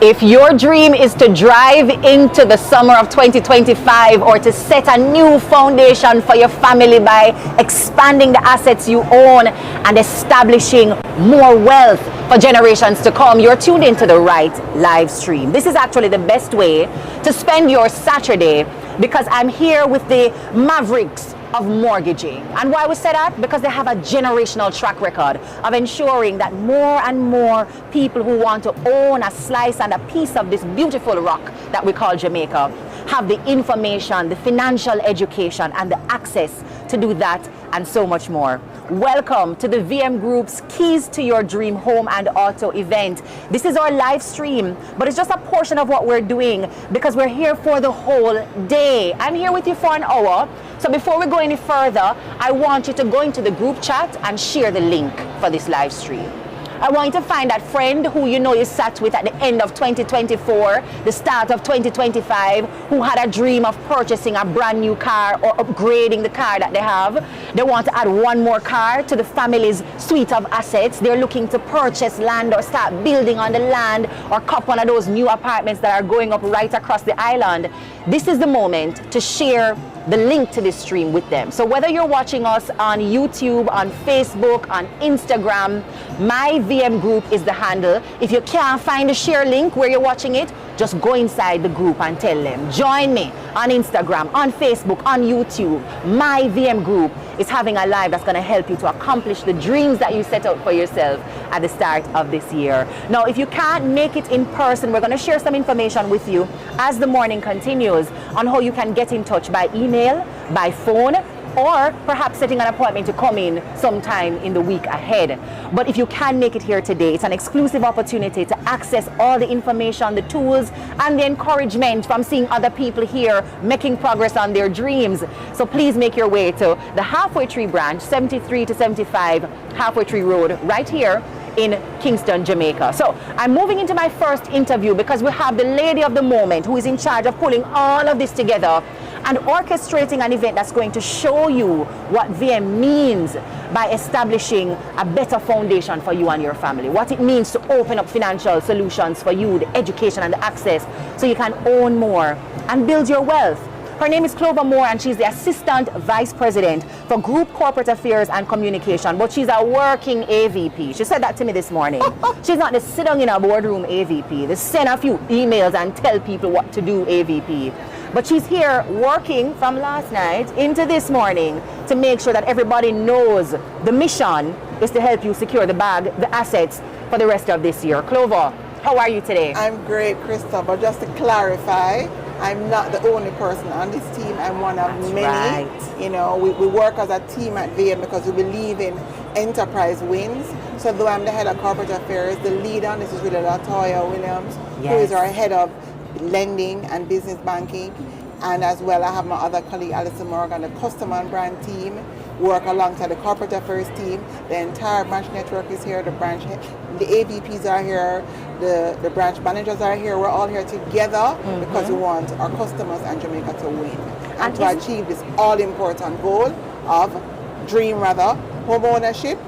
If your dream is to drive into the summer of 2025 or to set a new foundation for your family by expanding the assets you own and establishing more wealth for generations to come, you're tuned into the right live stream. This is actually the best way to spend your Saturday because I'm here with the Mavericks of mortgaging. And why we say that? Because they have a generational track record of ensuring that more and more people who want to own a slice and a piece of this beautiful rock that we call Jamaica have the information, the financial education, and the access to do that and so much more. Welcome to the VM Group's Keys to Your Dream Home and Auto event. This is our live stream, but it's just a portion of what we're doing because we're here for the whole day. I'm here with you for an hour. So before we go any further, I want you to go into the group chat and share the link for this live stream. I want you to find that friend who you know you sat with at the end of 2024, the start of 2025, who had a dream of purchasing a brand new car or upgrading the car that they have. They want to add one more car to the family's suite of assets. They're looking to purchase land or start building on the land or cop one of those new apartments that are going up right across the island. This is the moment to share the link to this stream with them. So whether you're watching us on YouTube, on Facebook, on Instagram, My VM Group is the handle. If you can't find the share link where you're watching it, just go inside the group and tell them, join me on Instagram, on Facebook, on YouTube. My VM Group is having a live that's going to help you to accomplish the dreams that you set out for yourself at the start of this year. Now, if you can't make it in person, we're going to share some information with you as the morning continues on how you can get in touch by email, by phone, or perhaps setting an appointment to come in sometime in the week ahead. But if you can make it here today, it's an exclusive opportunity to access all the information, the tools, and the encouragement from seeing other people here making progress on their dreams. So please make your way to the Halfway Tree branch, 73 to 75 Halfway Tree Road, right here in Kingston, Jamaica. So I'm moving into my first interview because we have the lady of the moment who is in charge of pulling all of this together and orchestrating an event that's going to show you what VM means by establishing a better foundation for you and your family, what it means to open up financial solutions for you, the education and the access, so you can own more and build your wealth. Her name is Clover Moore, and she's the Assistant Vice President for Group Corporate Affairs and Communication, but she's a working AVP. She said that to me this morning. She's not the sit down in a boardroom AVP, the send a few emails and tell people what to do AVP. But she's here working from last night into this morning to make sure that everybody knows the mission is to help you secure the bag, the assets for the rest of this year. Clover, how are you today? I'm great, Krystal, but just to clarify, I'm not the only person on this team. I'm one of many. Right. You know, we work as a team at VM because we believe in enterprise wins. So though I'm the head of corporate affairs, the lead on this is really Latoya Williams, yes, who is our head of lending and business banking. And as well, I have my other colleague, Alison Morgan, the customer and brand team, work alongside the corporate affairs team. The entire branch network is here, the AVPs are here, the branch managers are here. We're all here together because we want our customers and Jamaica to win. And to achieve this all-important goal of home ownership,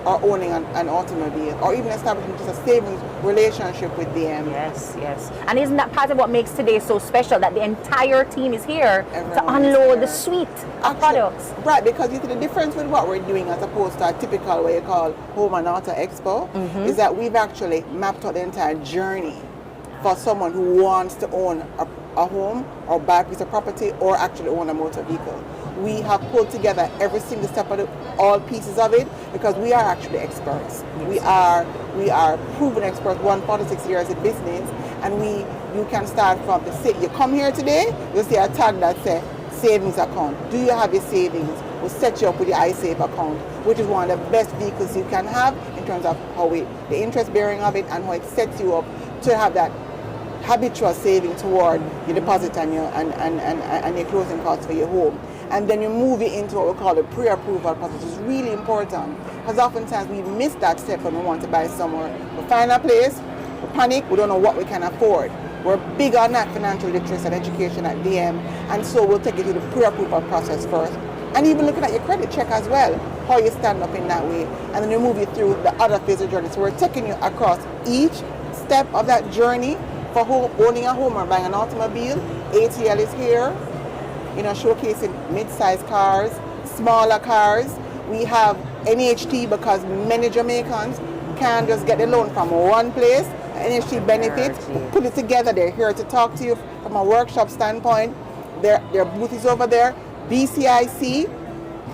or owning an automobile, or even establishing just a savings relationship with them. Yes, yes. And isn't that part of what makes today so special, that the entire team is here to unload the suite of products? Right, because you see the difference with what we're doing as opposed to a typical way called Home and Auto Expo is that we've actually mapped out the entire journey for someone who wants to own a home or buy a piece of property or actually own a motor vehicle. We have pulled together every single step of all pieces of it because we are actually experts. Yes. We are proven experts, 46 years in business, and you can start from you come here today, you'll see a tag that says savings account. Do you have your savings? We'll set you up with your iSave account, which is one of the best vehicles you can have in terms of the interest bearing of it and how it sets you up to have that habitual saving toward your deposit and your closing costs for your home. And then you move it into what we call the pre-approval process, which is really important because oftentimes we miss that step when we want to buy somewhere. We find a place, we panic, we don't know what we can afford. We're big on that financial literacy and education at VM, and so we'll take you through the pre-approval process first. And even looking at your credit check as well, how you stand up in that way. And then we move you through the other phase of the journey. So we're taking you across each step of that journey for owning a home or buying an automobile, ATL is here, showcasing mid-sized cars, smaller cars. We have NHT because many Jamaicans can't just get the loan from one place. NHT benefits, put it together. They're here to talk to you from a workshop standpoint. Their booth is over there. BCIC,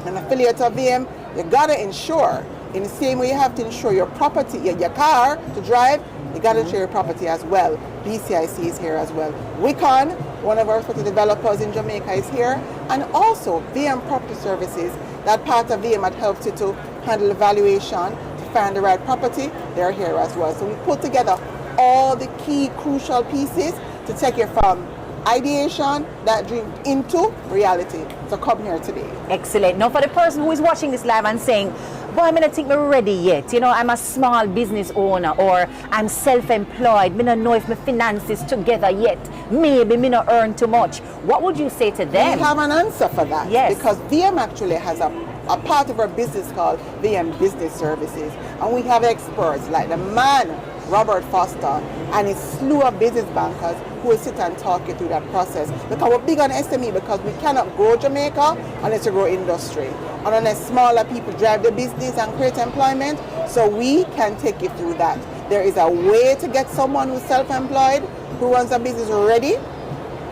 an affiliate of VM. You gotta insure. In the same way you have to insure your property, your car to drive, you gotta insure your property as well. BCIC is here as well. Wicon, one of our property developers in Jamaica, is here. And also VM Property Services, that part of VM that helps you to handle evaluation, to find the right property, they're here as well. So we put together all the key crucial pieces to take you from ideation, that dream, into reality. So come here today. Excellent. Now for the person who is watching this live and saying, boy, I don't think I'm ready yet. I'm a small business owner or I'm self-employed. I don't know if my finances together yet. Maybe I don't earn too much. What would you say to them? We have an answer for that. Yes. Because VM actually has a part of our business called VM Business Services. And we have experts like the man, Robert Foster, and his slew of business bankers who will sit and talk you through that process. Because we're big on SME because we cannot grow Jamaica unless we grow industry. And unless smaller people drive the business and create employment, so we can take you through that. There is a way to get someone who's self-employed, who runs a business ready.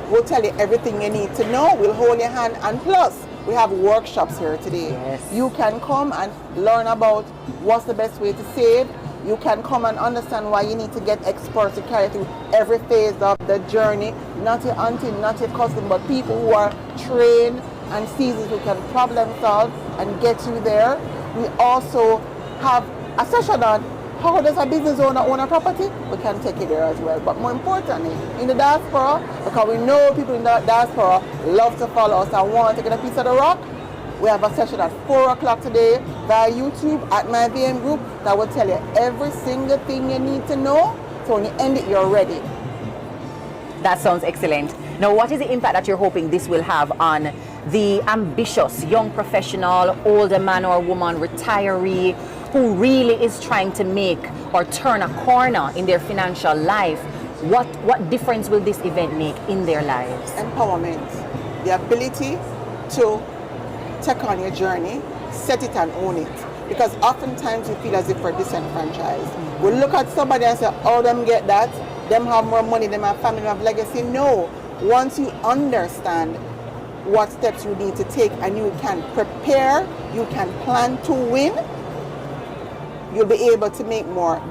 We'll tell you everything you need to know. We'll hold your hand, and plus, we have workshops here today. Yes. You can come and learn about what's the best way to save. You can come and understand why you need to get experts to carry through every phase of the journey. Not your auntie, not your cousin, but people who are trained and seasoned who can problem solve and get you there. We also have a session on how does a business owner own a property? We can take you there as well. But more importantly, in the diaspora, because we know people in the diaspora love to follow us and want to get a piece of the rock, we have a session at 4 o'clock today via YouTube at my VM group that will tell you every single thing you need to know. So when you end it, you're ready. That sounds excellent. Now, what is the impact that you're hoping this will have on the ambitious young professional, older man or woman, retiree, who really is trying to make or turn a corner in their financial life? What difference will this event make in their lives? Empowerment, the ability to take on your journey, set it and own it. Because oftentimes we feel as if we're disenfranchised. We look at somebody and say, oh, them get that, them have more money, them have family, them have legacy. No, once you understand what steps you need to take and you can prepare, you can plan to win, you'll be able to make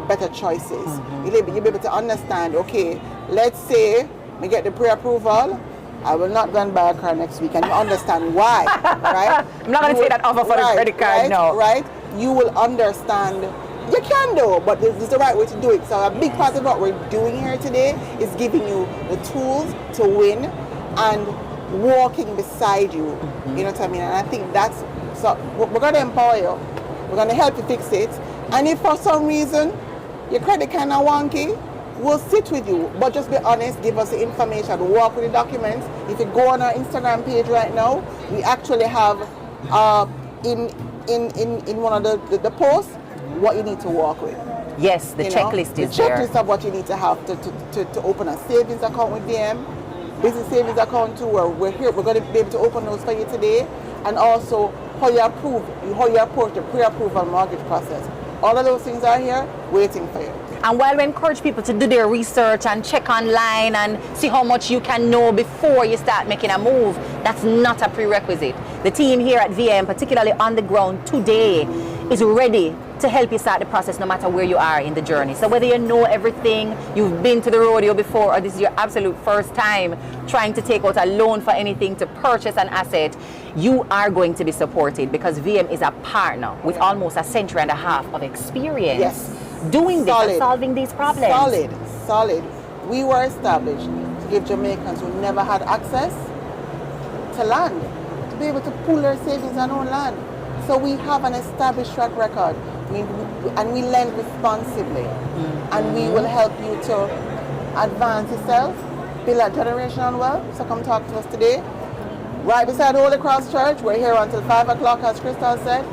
better choices. You'll be able to understand, okay, let's say we get the pre-approval, I will not go and buy a car next week, and you understand why, right? I'm not going to take that offer for the credit card, no. Right? You will understand, you can do, but this is the right way to do it. So a big part of what we're doing here today is giving you the tools to win and walking beside you, you know what I mean? And I think that's, so we're going to empower you, we're going to help you fix it, and if for some reason your credit kind of wonky, we'll sit with you, but just be honest, give us the information, walk with the documents. If you go on our Instagram page right now, we actually have in one of the posts what you need to walk with. Yes, the checklist is there. The checklist of what you need to have to open a savings account with VM, business savings account too, where we're here, we're going to be able to open those for you today, and also how you approach the pre-approval mortgage process. All of those things are here waiting for you. And while we encourage people to do their research and check online and see how much you can know before you start making a move, that's not a prerequisite. The team here at VM, particularly on the ground today, is ready to help you start the process no matter where you are in the journey. So whether you know everything, you've been to the rodeo before, or this is your absolute first time trying to take out a loan for anything to purchase an asset, you are going to be supported because VM is a partner with almost a century and a half of experience doing this and solving these problems. Solid. We were established to give Jamaicans who never had access to land, to be able to pool their savings and own land. So we have an established track record, and we lend responsibly, and we will help you to advance yourself, build that generational wealth. So come talk to us today. Right beside Holy Cross Church, we're here until 5 o'clock, as Krystal said.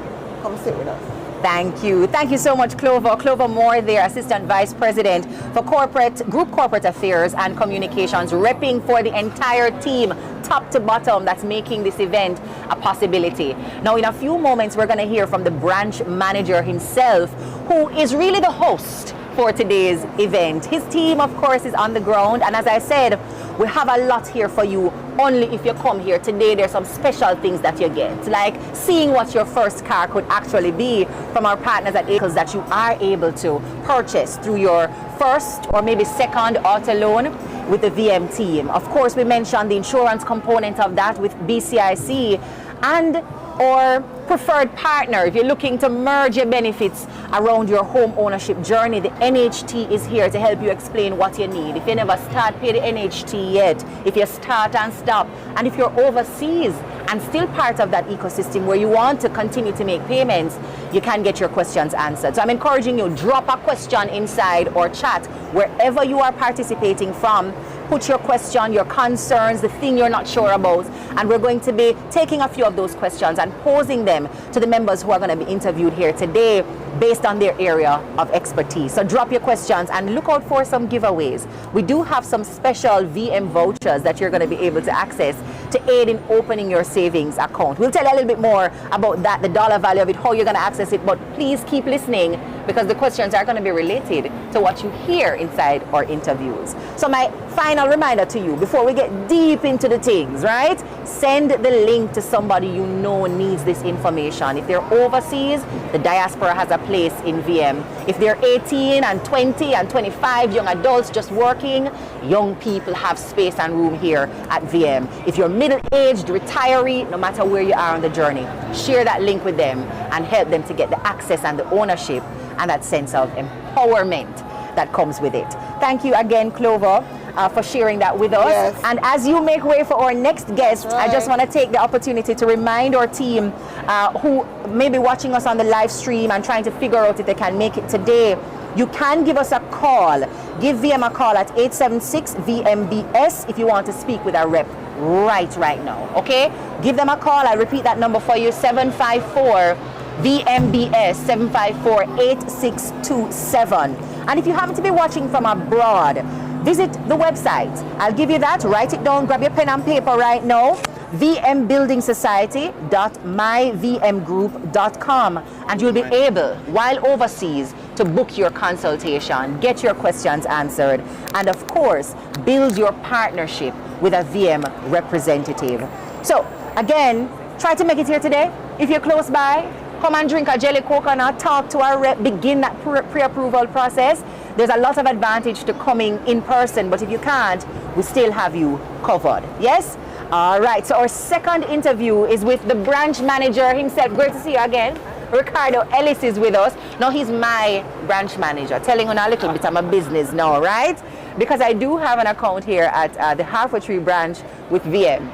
Come sit with us. Thank you. Thank you so much, Clover. Clover Moore there, Assistant Vice President for Group Corporate Affairs and Communications, repping for the entire team, top to bottom, that's making this event a possibility. Now, in a few moments, we're going to hear from the branch manager himself, who is really the host for today's event. His team, of course, is on the ground, and as I said, we have a lot here for you. Only if you come here today, there's some special things that you get, like seeing what your first car could actually be from our partners at Acres that you are able to purchase through your first or maybe second auto loan with the VM team. Of course, we mentioned the insurance component of that with BCIC, and or preferred partner. If you're looking to merge your benefits around your home ownership journey, the NHT is here to help you explain what you need. If you never start pay the NHT yet, if you start and stop, and if you're overseas and still part of that ecosystem where you want to continue to make payments, you can get your questions answered. So I'm encouraging you, drop a question inside or chat wherever you are participating from. Put your question, your concerns, the thing you're not sure about, and we're going to be taking a few of those questions and posing them to the members who are going to be interviewed here today based on their area of expertise. So drop your questions and look out for some giveaways. We do have some special VM vouchers that you're going to be able to access to aid in opening your savings account. We'll tell you a little bit more about that, the dollar value of it, how you're going to access it, but please keep listening because the questions are going to be related to what you hear inside our interviews. So my final reminder to you before we get deep into the things, right? Send the link to somebody you know needs this information. If they're overseas, the diaspora has a place in VM. If they're 18 and 20 and 25, young adults just working, young people have space and room here at VM. If you're middle-aged, retiree, no matter where you are on the journey, share that link with them and help them to get the access and the ownership and that sense of empowerment that comes with it. Thank you again, Clover, for sharing that with us. Yes. And as you make way for our next guest, I just want to take the opportunity to remind our team who may be watching us on the live stream and trying to figure out if they can make it today. You can give us a call. Give VM a call at 876-VMBS if you want to speak with our rep right now. Okay? Give them a call. I'll repeat that number for you, 754-VMBS, 754-8627. And if you happen to be watching from abroad, visit the website. I'll give you that. Write it down. Grab your pen and paper right now. vmbuildingsociety.myvmgroup.com, and you'll be able, while overseas, to book your consultation, get your questions answered, and of course, build your partnership with a VM representative. So, again, try to make it here today. If you're close by, come and drink a jelly coconut, talk to our rep, begin that pre-approval process. There's a lot of advantage to coming in person, but if you can't, we still have you covered. Yes? All right, so our second interview is with the branch manager himself. Great to see you again. Ricardo Ellis is with us. Now he's my branch manager, telling you a little bit of my business now, right? Because I do have an account here at the Harford branch with VM.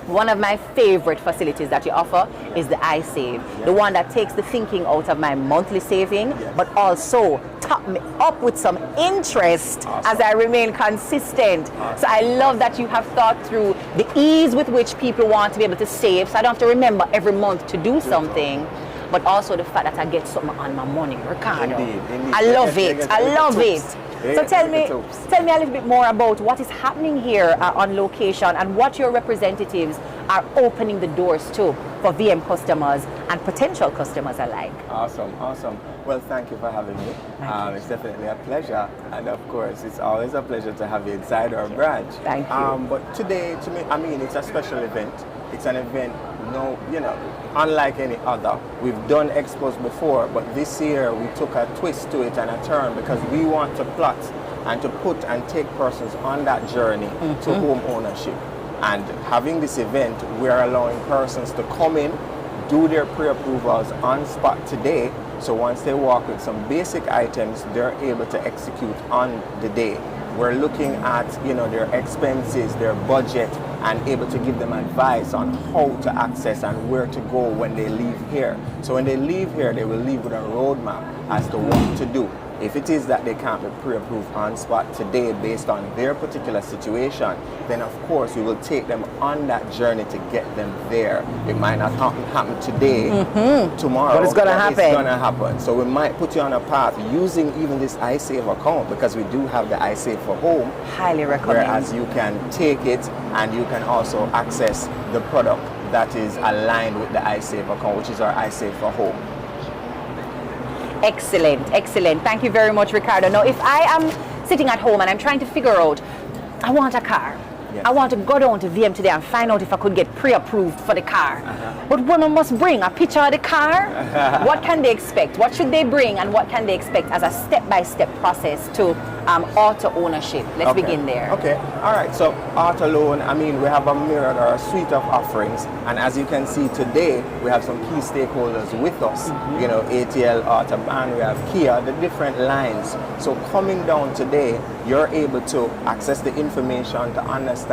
One of my favorite facilities that you offer is the iSave, the one that takes the thinking out of my monthly saving, but also top me up with some interest as I remain consistent. So I love that you have thought through the ease with which people want to be able to save, so I don't have to remember every month to do something, but also the fact that I get something on my money. Ricardo, Indeed. I love it. I love it. So tell me a little bit more about what is happening here on location and what your representatives are opening the doors to for VM customers and potential customers alike. Awesome. Well, thank you for having me. It's definitely a pleasure, and of course, it's always a pleasure to have you inside our branch. Thank you. But today, to me, I mean, it's a special event. It's an event, unlike any other. We've done expos before, but this year we took a twist to it and a turn because we want to plot and to put and take persons on that journey to home ownership. And having this event, we're allowing persons to come in, do their pre-approvals on spot today. So once they walk with some basic items, they're able to execute on the day. We're looking at, their expenses, their budget, and able to give them advice on how to access and where to go when they leave here. So when they leave here, they will leave with a roadmap as to what to do If it is that they can't be pre-approved on spot today based on their particular situation, then of course we will take them on that journey to get them there. It might not happen today, tomorrow, But it's gonna happen. It's gonna happen. So we might put you on a path using even this iSave account, because we do have the iSave for home. Highly recommend. Whereas you can take it and you can also access the product that is aligned with the iSave account, which is our iSave for home. Excellent, excellent. Thank you very much, Ricardo. Now, if I am sitting at home and I'm trying to figure out, I want a car. Yes. I want to go down to VM today and find out if I could get pre-approved for the car. But one must bring a picture of the car. What can they expect? What should they bring, and what can they expect as a step-by-step process to auto ownership? Let's begin there. Okay, all right. So auto loan, I mean, we have a myriad or a suite of offerings, and as you can see today, we have some key stakeholders with us. You know, ATL, Autobahn, we have Kia, the different lines. So coming down today, you're able to access the information to understand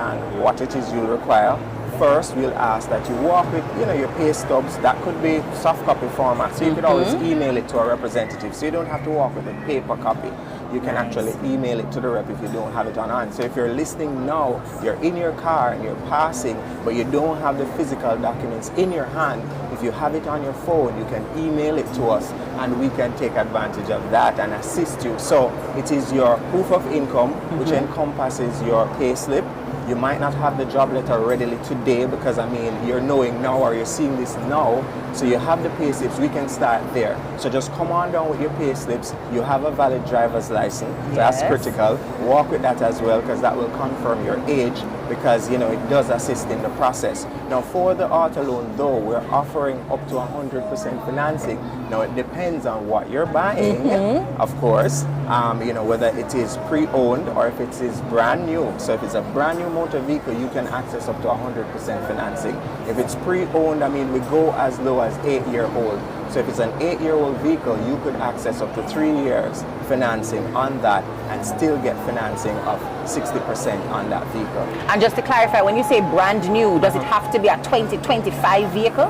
what it is you require. First, we'll ask that you walk with, you know, your pay stubs. That could be soft copy format, so you could always email it to a representative, so you don't have to walk with a paper copy. You can actually email it to the rep if you don't have it on hand. So if you're listening now, you're in your car and you're passing, but you don't have the physical documents in your hand, if you have it on your phone, you can email it to us and we can take advantage of that and assist you. So it is your proof of income, which encompasses your pay slip. You might not have the job letter readily today because, I mean, you're knowing now or you're seeing this now. So you have the pay slips, we can start there. So just come on down with your pay slips. You have a valid driver's license. That's critical. Walk with that as well, because that will confirm your age, because, you know, it does assist in the process. Now for the auto loan though, we're offering up to 100% financing. Now it depends on what you're buying, of course, you know, whether it is pre-owned or if it is brand new. So if it's a brand new motor vehicle, you can access up to 100% financing. If it's pre-owned, I mean, we go as low as 8-year-old. So if it's an 8-year-old vehicle, you could access up to 3 years financing on that and still get financing of 60% on that vehicle. And just to clarify, when you say brand new, does it have to be a 2025 vehicle?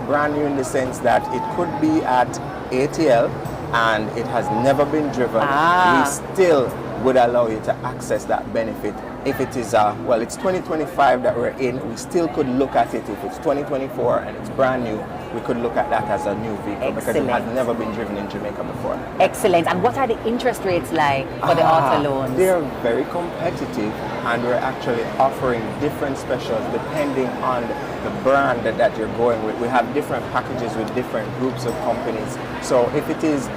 Brand new in the sense that it could be at ATL and it has never been driven. We still would allow you to access that benefit. If it is, well, it's 2025 that we're in, we still could look at it. If it's 2024 and it's brand new, we could look at that as a new vehicle because it has never been driven in Jamaica before. Excellent. And what are the interest rates like for the auto loans? They're very competitive, and we're actually offering different specials depending on the brand that you're going with. We have different packages with different groups of companies. So if it is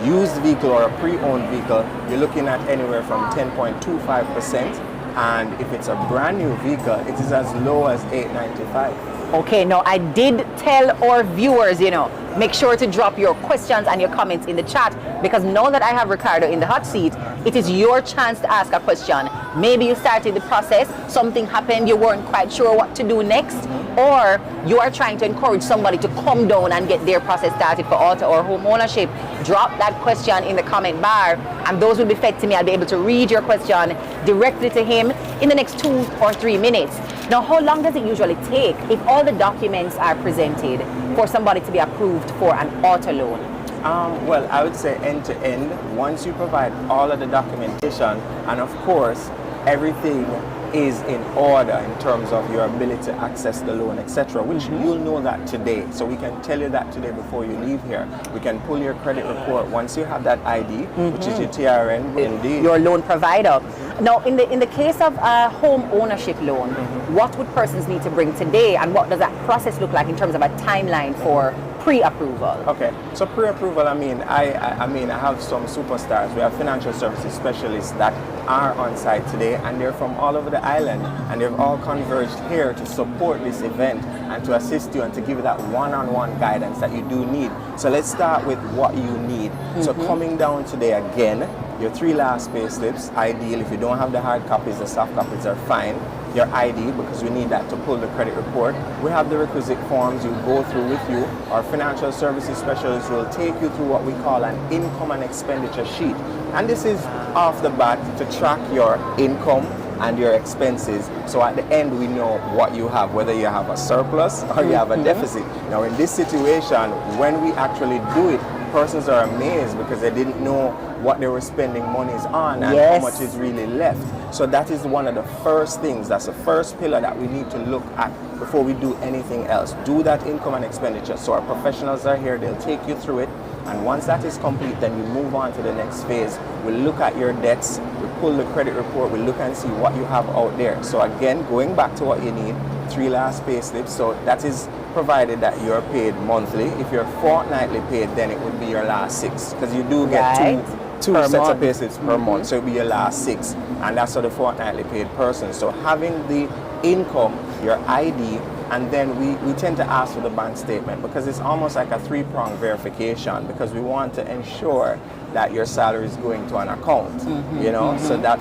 used vehicle or a pre-owned vehicle, you're looking at anywhere from 10.25%, and if it's a brand new vehicle, it is as low as 8.95. Okay, now I did tell our viewers, you know, make sure to drop your questions and your comments in the chat, because now that I have Ricardo in the hot seat, it is your chance to ask a question. Maybe you started the process, something happened, you weren't quite sure what to do next, or you are trying to encourage somebody to come down and get their process started for auto or home ownership. Drop that question in the comment bar, and those will be fed to me. I'll be able to read your question directly to him in the next 2 or 3 minutes. Now, how long does it usually take if all the documents are presented for somebody to be approved for an auto loan? Well, I would say end to end, once you provide all of the documentation, and of course, everything is in order in terms of your ability to access the loan, etc., which you'll know that today. So we can tell you that today before you leave here. We can pull your credit report once you have that ID, which is your TRN, indeed. Your loan provider. Now, in the case of a home ownership loan, what would persons need to bring today, and what does that process look like in terms of a timeline for pre-approval? Okay, so pre-approval, I mean, I have some superstars. We have financial services specialists that are on site today, and they're from all over the island, and they've all converged here to support this event and to assist you and to give you that one-on-one guidance that you do need. So let's start with what you need. So coming down today again, your 3 last pay slips, ideal. If you don't have the hard copies, the soft copies are fine. Your ID, because we need that to pull the credit report. We have the requisite forms you go through with you. Our financial services specialist will take you through what we call an income and expenditure sheet. And this is off the bat to track your income and your expenses. So at the end, we know what you have, whether you have a surplus or you have a deficit. Now in this situation, when we actually do it persons are amazed because they didn't know what they were spending monies on and Yes. how much is really left. So that is one of the first things, that's the first pillar that we need to look at before we do anything else. Do that income and expenditure. So our professionals are here, they'll take you through it. And once that is complete, then you move on to the next phase. We'll look at your debts, we'll pull the credit report, we'll look and see what you have out there. So again, going back to what you need, 3 last pay slips. So that is provided that you're paid monthly. If you're fortnightly paid, then it would be your last 6, because you do get Right. two Per sets month. of pay slips per month, so it'll be your last 6, and that's for the fortnightly paid person. So having the income, your ID, and then we tend to ask for the bank statement, because it's almost like a 3-pronged verification, because we want to ensure that your salary is going to an account, you know, so that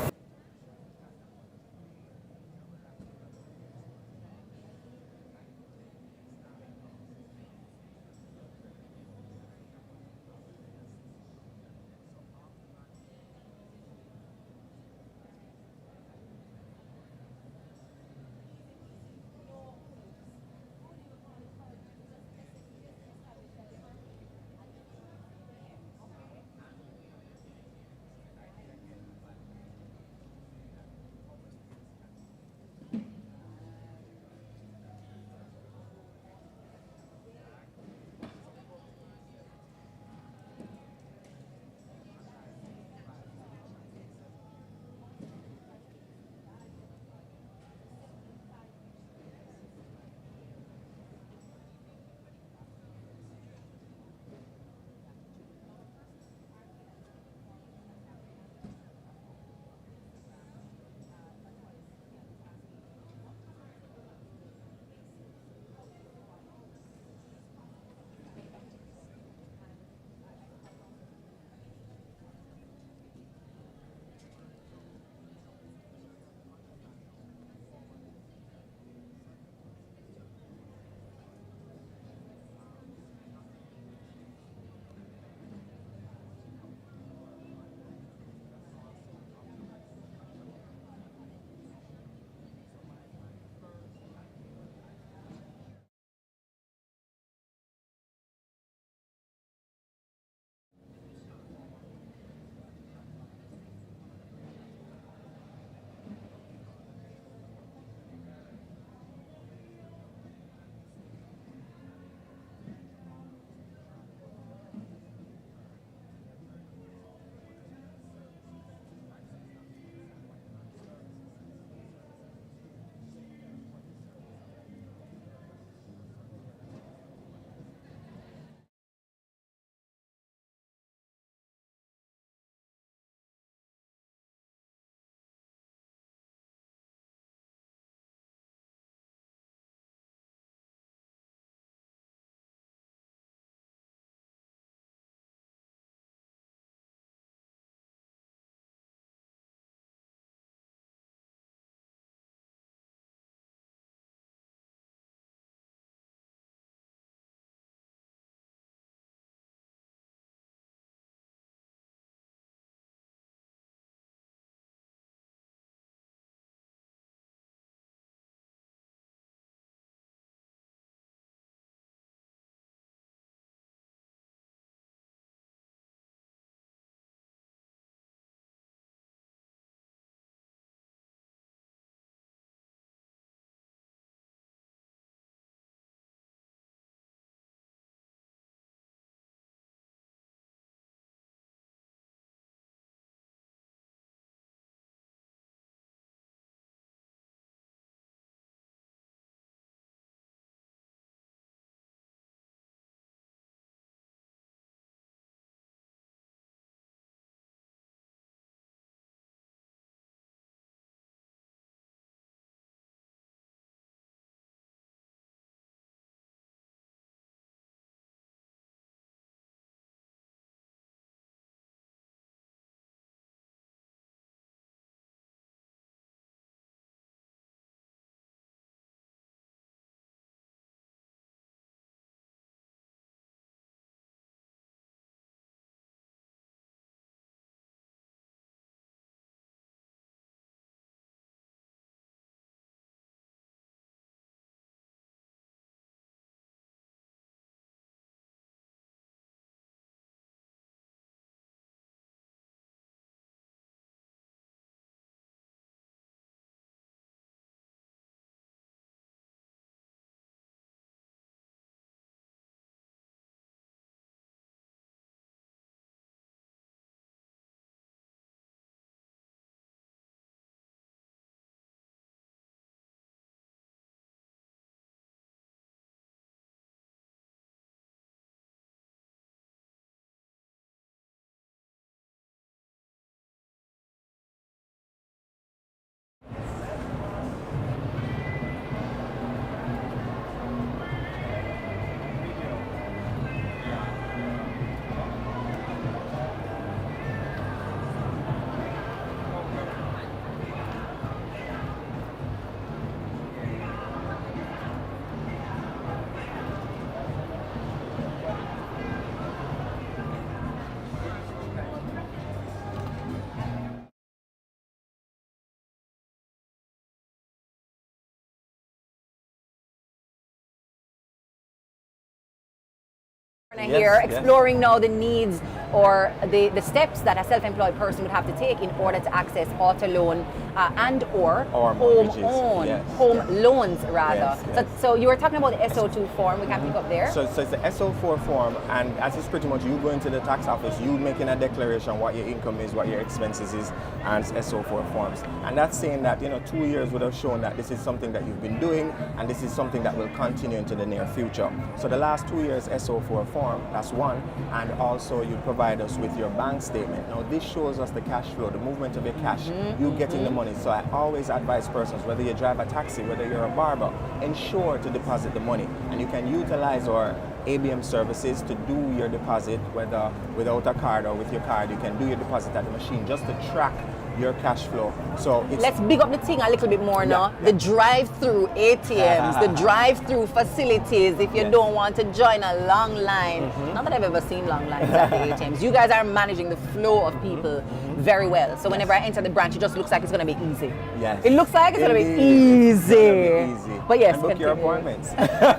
Here, exploring now the needs or the steps that a self-employed person would have to take in order to access auto loan and or home loans rather. So you were talking about the SO2 form, we can pick up there. So it's the SO4 form, and as it's pretty much you going to the tax office, you making a declaration what your income is, what your expenses is, and it's SO4 forms. And that's saying that 2 years would have shown that this is something that you've been doing, and this is something that will continue into the near future. So the last 2 years SO4 form, that's one, and also you provide us with your bank statement. Now this shows us the cash flow, the movement of your cash, you getting the money. So I always advise persons, whether you drive a taxi, whether you're a barber, ensure to deposit the money, and you can utilize our ABM services to do your deposit, whether without a card or with your card. You can do your deposit at the machine just to track your cash flow. So let's big up the thing a little bit more now. The drive-through ATMs, the drive-through facilities, if you don't want to join a long line. Not that I've ever seen long lines at the ATMs. You guys are managing the flow of people very well. So whenever I enter the branch, it just looks like it's going to be easy. Yes. It looks like it's going to be easy. But yes, and book your appointments.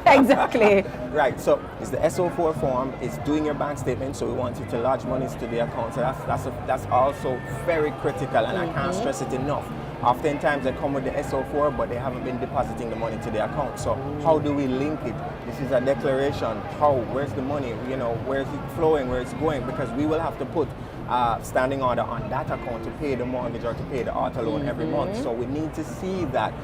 Exactly. Right, so it's the SO4 form, it's doing your bank statement, so we want you to lodge monies to the account. So that's also very critical, and I can't stress it enough. Oftentimes they come with the SO4, but they haven't been depositing the money to the account. So how do we link it? This is a declaration. Where's the money? Where's it flowing? Where it's going? Because we will have to put standing order on that account to pay the mortgage or to pay the auto loan every month. So we need to see that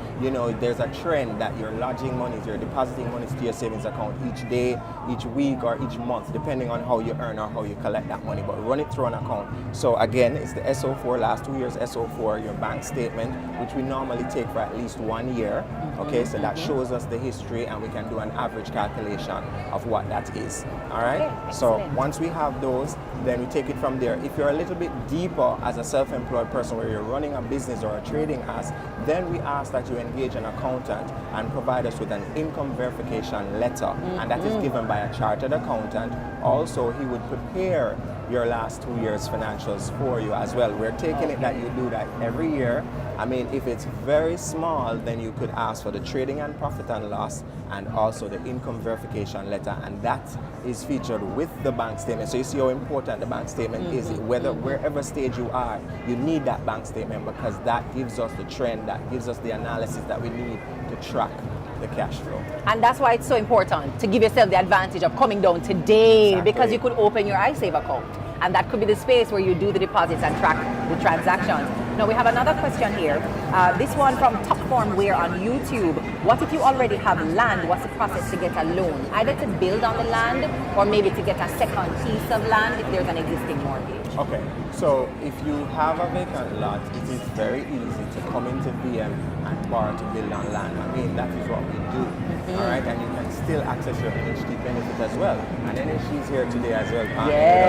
there's a trend that you're lodging monies, you're depositing monies to your savings account each day, each week, or each month, depending on how you earn or how you collect that money. But run it through an account. So again, it's the SO4, last 2 years SO4, your bank statement, which we normally take for at least 1 year. Okay, so that shows us the history, and we can do an average calculation of what that is. All right. Okay, so once we have those, then we take it from there. If you're a little bit deeper as a self-employed person where you're running a business or a trading house, then we ask that you engage an accountant and provide us with an income verification letter, and that is given by a chartered accountant. Also, he would prepare your last 2 years financials for you as well. We're taking it that you do that every year. I mean, if it's very small, then you could ask for the trading and profit and loss, and also the income verification letter, and that is featured with the bank statement. So you see how important the bank statement is. Wherever stage you are, you need that bank statement, because that gives us the trend, that gives us the analysis that we need to track the cash flow. And that's why it's so important to give yourself the advantage of coming down today, because you could open your iSave account, and that could be the space where you do the deposits and track the transactions. Now we have another question here. This one from Top Form Wear on YouTube. What if you already have land? What's the process to get a loan? Either to build on the land, or maybe to get a second piece of land if there's an existing mortgage. Okay, so if you have a vacant lot, it is very easy to come into VM and borrow to build on land. I mean, that is what we do. All right, and you can still access your NHD benefit as well. And NHD is here today as well.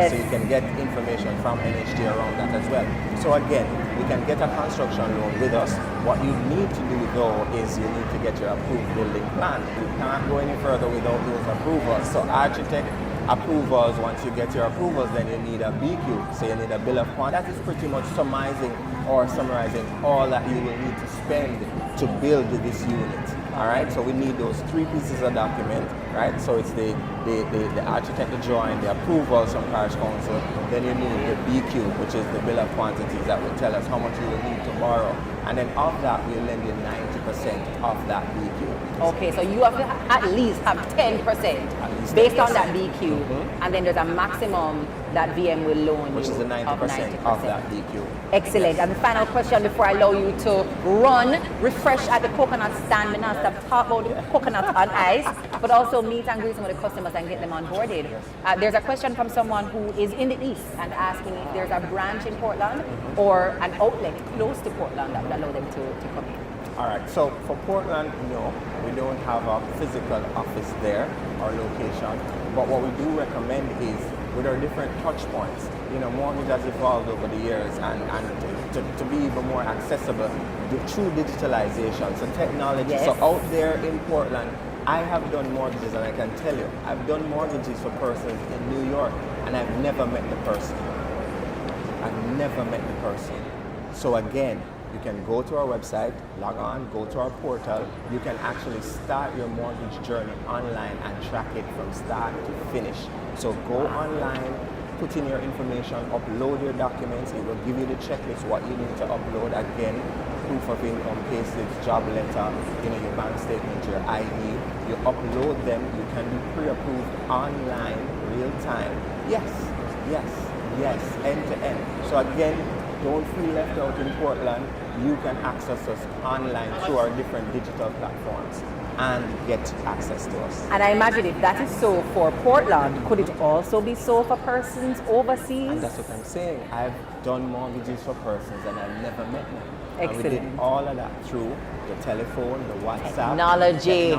So you can get information from NHD around that as well. So again, you can get a construction loan with us. What you need to do though is you need to get your approved building plan. You can't go any further without those approvals. So architect approvals, once you get your approvals, then you need a BQ, so you need a bill of quantities. That is pretty much summarizing all that you will need to spend to build this unit. All right, so we need those 3 pieces of document, right? So it's the architect, the drawing, the approvals from Parish Council. Then you need the BQ, which is the bill of quantities that will tell us how much you will need to borrow. And then of that, we'll lend you 90% of that BQ. Okay, so you have to at least have 10% based on that BQ, and then there's a maximum that VM will loan which you, is the 90% of that BQ. Excellent. And the final question before I allow you to run, refresh at the coconut stand. We now stop talk about the coconut on ice, but also meet and greet some of the customers and get them onboarded. There's a question from someone who is in the East and asking if there's a branch in Portland or an outlet close to Portland that would allow them to come in. All right, so for Portland, no, we don't have a physical office there or location, but what we do recommend is with our different touch points, mortgage has evolved over the years, and to be even more accessible through digitalization, so technology. So out there in Portland, I have done mortgages, and I can tell you, I've done mortgages for persons in New York, and I've never met the person. I've never met the person. So again, You can go to our website, log on, go to our portal. You can actually start your mortgage journey online and track it from start to finish. So go online, put in your information, upload your documents. It will give you the checklist, what you need to upload. Again, proof of income, payslips, job letter, your bank statement, your ID. You upload them. You can be pre-approved online, real time. Yes, end to end. So again, don't feel left out in Portland. You can access us online through our different digital platforms and get access to us. And I imagine if that is so for Portland, could it also be so for persons overseas? And that's what I'm saying. I've done mortgages for persons and I've never met them. Excellent. And we did all of that through the telephone, the WhatsApp. Technology.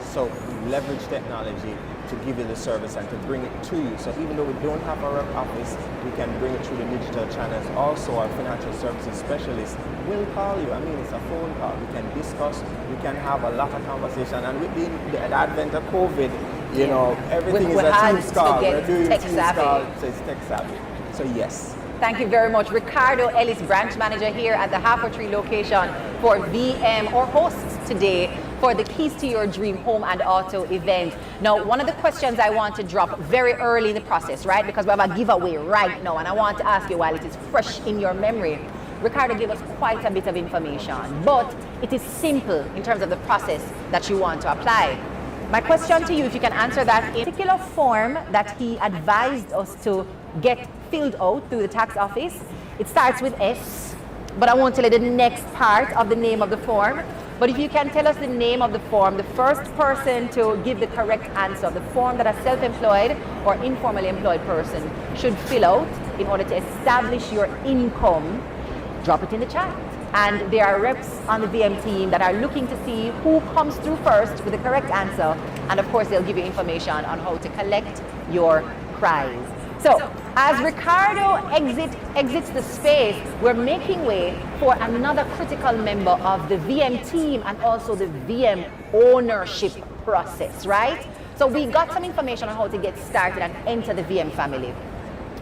So we leverage technology to give you the service and to bring it to you. So even though we don't have a rep office, we can bring it through the digital channels. Also, our financial services specialists will call you. I mean, it's a phone call. We can discuss. We can have a lot of conversation. And with the advent of COVID, everything is a Teams call. We're doing Teams call, so it's tech savvy. So yes. Thank you very much. Ricardo Ellis, branch manager here at the Half Tree location for VM, or hosts today for the Keys to Your Dream Home and Auto event. Now, one of the questions I want to drop very early in the process, right? Because we have a giveaway right now, and I want to ask you while it is fresh in your memory. Ricardo gave us quite a bit of information, but it is simple in terms of the process that you want to apply. My question to you, if you can answer that, in a particular form that he advised us to get filled out through the tax office, it starts with S, but I won't tell you the next part of the name of the form. But if you can tell us the name of the form, the first person to give the correct answer of the form that a self-employed or informally employed person should fill out in order to establish your income, drop it in the chat. And there are reps on the VM team that are looking to see who comes through first with the correct answer. And of course, they'll give you information on how to collect your prize. So, as Ricardo exits the space, we're making way for another critical member of the VM team and also the VM ownership process, right? So we got some information on how to get started and enter the VM family.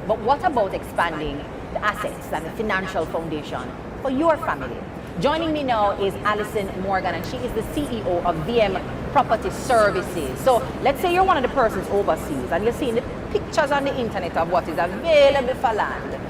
But what about expanding the assets and the financial foundation for your family? Joining me now is Alison Morgan, and she is the CEO of VM Property Services. So let's say you're one of the persons overseas and you're seeing the pictures on the internet of what is available for land.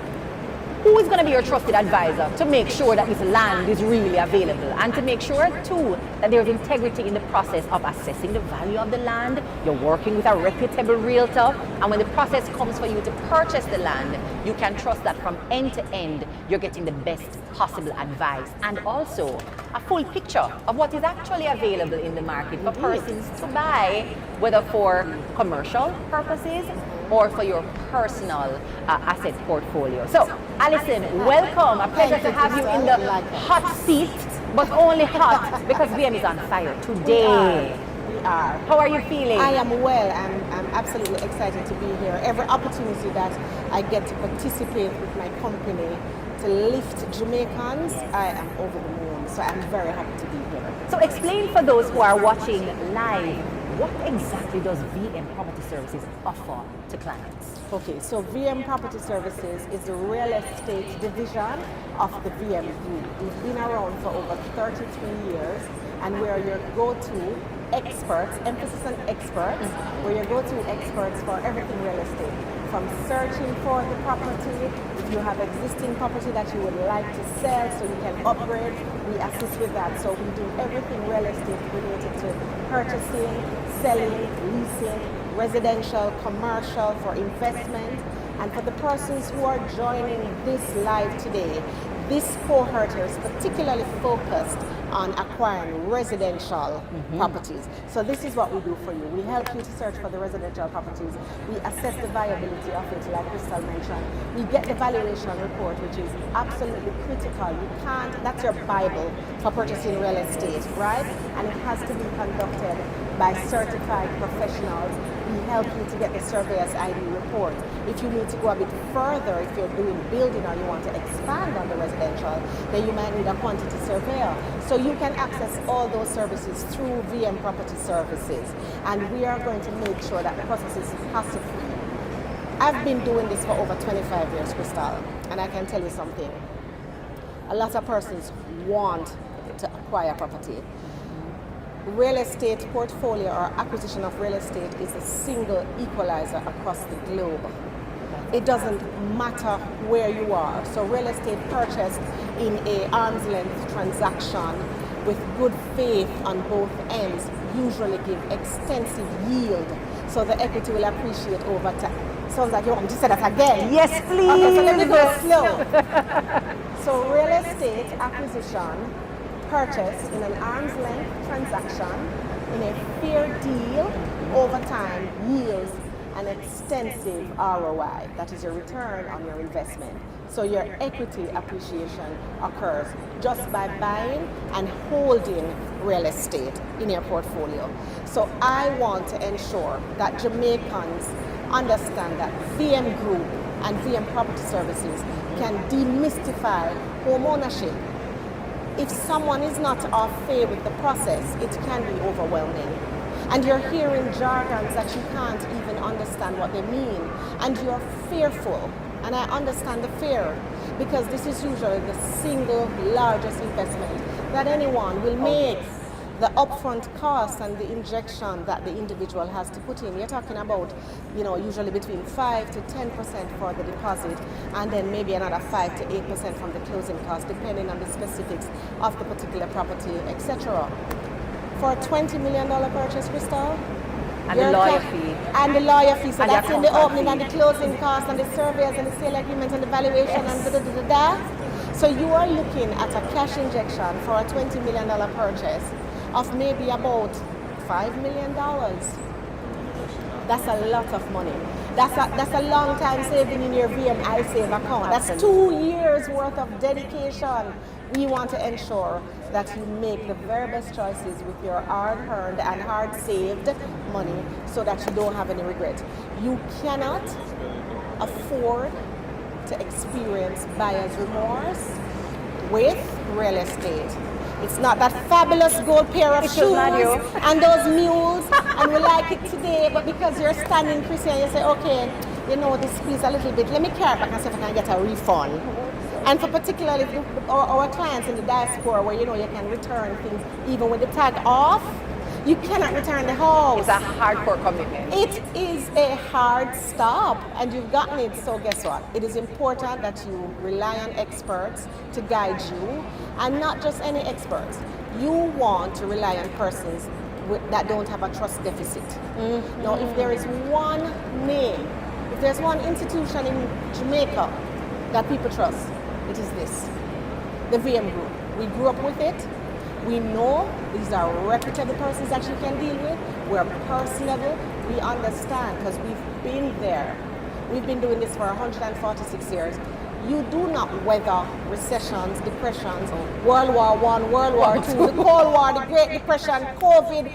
Who is going to be your trusted advisor to make sure that this land is really available, and to make sure too that there's integrity in the process of assessing the value of the land? You're working with a reputable realtor, and when the process comes for you to purchase the land, you can trust that from end to end you're getting the best possible advice, and also a full picture of what is actually available in the market for persons to buy, whether for commercial purposes or for your personal asset portfolio. So, Alison, welcome. A pleasure to have you in the hot seat, but only hot because VM is on fire today. We are. How are you feeling? I am well. I'm absolutely excited to be here. Every opportunity that I get to participate with my company to lift Jamaicans, I am over the moon. So I'm very happy to be here. So explain for those who are watching live, what exactly does VM Property Services offer to clients? Okay, so VM Property Services is the real estate division of the VM Group. We've been around for over 33 years, and we are your go-to experts, emphasis on experts, we're your go-to experts for everything real estate. From searching for the property, if you have existing property that you would like to sell so you can upgrade, we assist with that. So we do everything real estate related to purchasing, selling, leasing, residential, commercial, for investment. And for the persons who are joining this live today, this cohort is particularly focused on acquiring residential properties. So this is what we do for you. We help you to search for the residential properties. We assess the viability of it, like Krystal mentioned. We get the valuation report, which is absolutely critical. You can't, that's your Bible for purchasing real estate, right? And it has to be conducted by certified professionals. We help you to get the surveyor's ID report. If you need to go a bit further, if you're doing building or you want to expand on the residential, then you might need a quantity surveyor. So you can access all those services through VM Property Services. And we are going to make sure that the process is hassle-free. I've been doing this for over 25 years, Krystal, and I can tell you something. a lot of persons want to acquire property. Real estate portfolio or acquisition of real estate is a single equalizer across the globe. It doesn't matter where you are. So real estate purchased in a arm's length transaction with good faith on both ends usually give extensive yield. So the equity will appreciate over time. Sounds like you want me to say that again. Yes, please. Okay, so let me go slow. So real estate acquisition purchased in an arm's length transaction in a fair deal over time yields an extensive ROI, that is your return on your investment. So your equity appreciation occurs just by buying and holding real estate in your portfolio. So I want to ensure that Jamaicans understand that VM Group and VM Property Services can demystify home ownership. If someone is not au fait with the process, it can be overwhelming. And you're hearing jargons that you can't even understand what they mean. And you're fearful. And I understand the fear, because this is usually the single largest investment that anyone will make. The upfront cost and the injection that the individual has to put in. You're talking about, usually between 5 to 10% for the deposit, and then maybe another 5 to 8% from the closing cost, depending on the specifics of the particular property, etc. For a $20 million purchase, Krystal, And the lawyer fee. And the lawyer fee. So And that's the in the contract opening fee. and the closing cost and the surveys and the sale agreements and the valuation and da-da-da-da-da. So you are looking at a cash injection for a $20 million purchase of maybe about $5 million. That's a lot of money. That's a long time saving in your VM iSave account. That's 2 years worth of dedication. We want to ensure that you make the very best choices with your hard-earned and hard-saved money so that you don't have any regret. You cannot afford to experience buyer's remorse with real estate. It's not that fabulous gold pair of shoes and those mules, and we like it today, but because you're standing, Chrissy, and you say, okay, this squeeze a little bit, let me carry it back and see if I can get a refund. And for particularly our clients in the diaspora where, you can return things even with the tag off, you cannot return the house. It's a hardcore commitment. It is a hard stop, and you've gotten it. So guess what? It is important that you rely on experts to guide you, and not just any experts. You want to rely on persons that don't have a trust deficit. Mm-hmm. Now, if there is one name, if there's one institution in Jamaica that people trust, it is this, the VM Group. We grew up with it. We know these are reputable persons that you can deal with. We're personable. We understand because we've been there. We've been doing this for 146 years. You do not weather recessions, depressions, World War I, World War II, the Cold War, the Great Depression, COVID,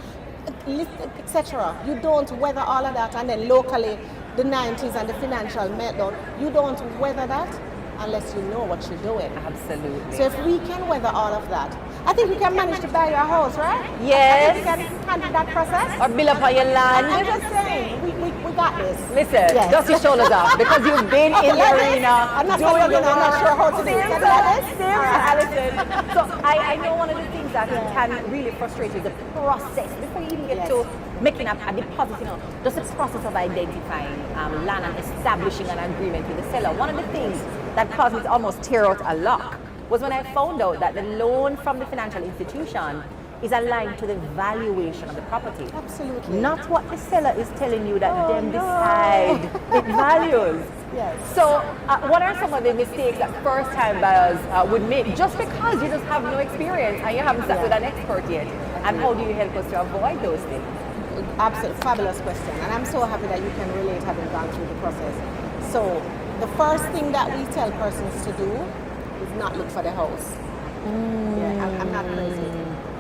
etc. You don't weather all of that, and then locally, the 90s and the financial meltdown. You don't weather that unless you know what you're doing. Absolutely. So if we can weather all of that, I think we can manage to buy your house, right? Yes. I think we can handle that process. Or build up on your land. I'm just saying, we got this. Listen, Yes. dust your shoulders off because you've been in the arena. I'm not doing the I'm not sure how to do it. Can I do this? Alison. So I know one of the things that can really frustrate you is the process before you even get to making a deposit, just the process of identifying land and establishing an agreement with the seller. One of the things that caused me to almost tear out a lock was when I found out that the loan from the financial institution is aligned to the valuation of the property. Absolutely. Not what the seller is telling you that them decide it values. Yes. So what are some of the mistakes that first-time buyers would make just because you just have no experience and you haven't sat with an expert yet? And how do you help us to avoid those things? Absolutely, fabulous question. And I'm so happy that you can relate having gone through the process. So the first thing that we tell persons to do is not look for the house. Yeah, I'm not crazy.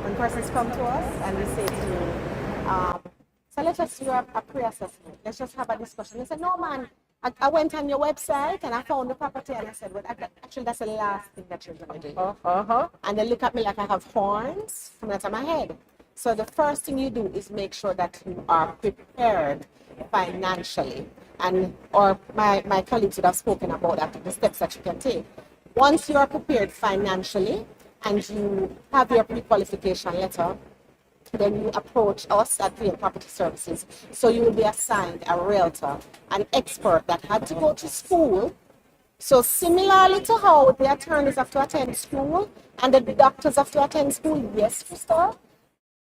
When persons come to us and we say to you, so let's just do a pre-assessment. Let's just have a discussion. They say, no man, I went on your website and I found the property, and I said, well, actually that's the last thing that you're going to do. And they look at me like I have horns coming out of my head. So the first thing you do is make sure that you are prepared financially. And or my colleagues would have spoken about that, the steps that you can take. Once you are prepared financially and you have your pre-qualification letter, then you approach us at VM Property Services. So you will be assigned a realtor, an expert that had to go to school. So similarly to how the attorneys have to attend school and the doctors have to attend school, yes, Krystal,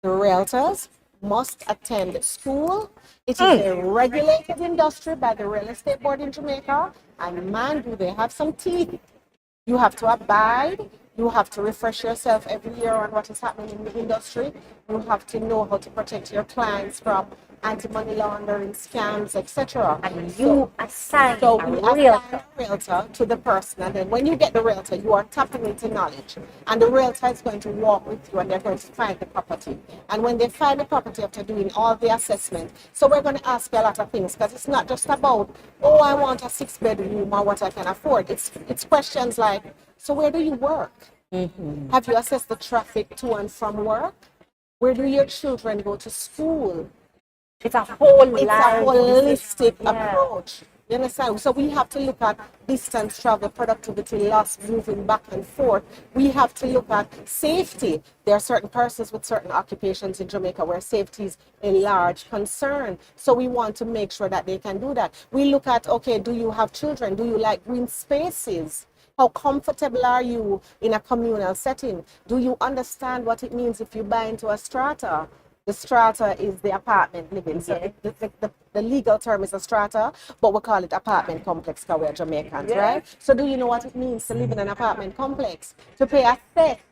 the realtors must attend school. It is a regulated industry by the Real Estate Board in Jamaica, and man, do they have some teeth. You have to abide. You have to refresh yourself every year on what is happening in the industry. You have to know how to protect your clients from anti-money laundering scams, etc. And you assign So a we realtor. assign a realtor to the person, and then when you get the realtor, you are tapping into knowledge. And the realtor is going to walk with you and they're going to find the property. And when they find the property after doing all the assessment, so we're going to ask you a lot of things because it's not just about, oh, I want a 6-bedroom or what I can afford. It's questions like, so where do you work? Have you assessed the traffic to and from work? Where do your children go to school? It's a whole It's a life holistic Yeah. approach. You understand? So we have to look at distance travel, productivity loss, moving back and forth. We have to look at safety. There are certain persons with certain occupations in Jamaica where safety is a large concern. So we want to make sure that they can do that. We look at, okay, do you have children? Do you like green spaces? How comfortable are you in a communal setting? Do you understand what it means if you buy into a strata? The strata is the apartment living. So the legal term is a strata, but we call it apartment complex because we're Jamaicans, right? So do you know what it means to live in an apartment complex? To pay a theft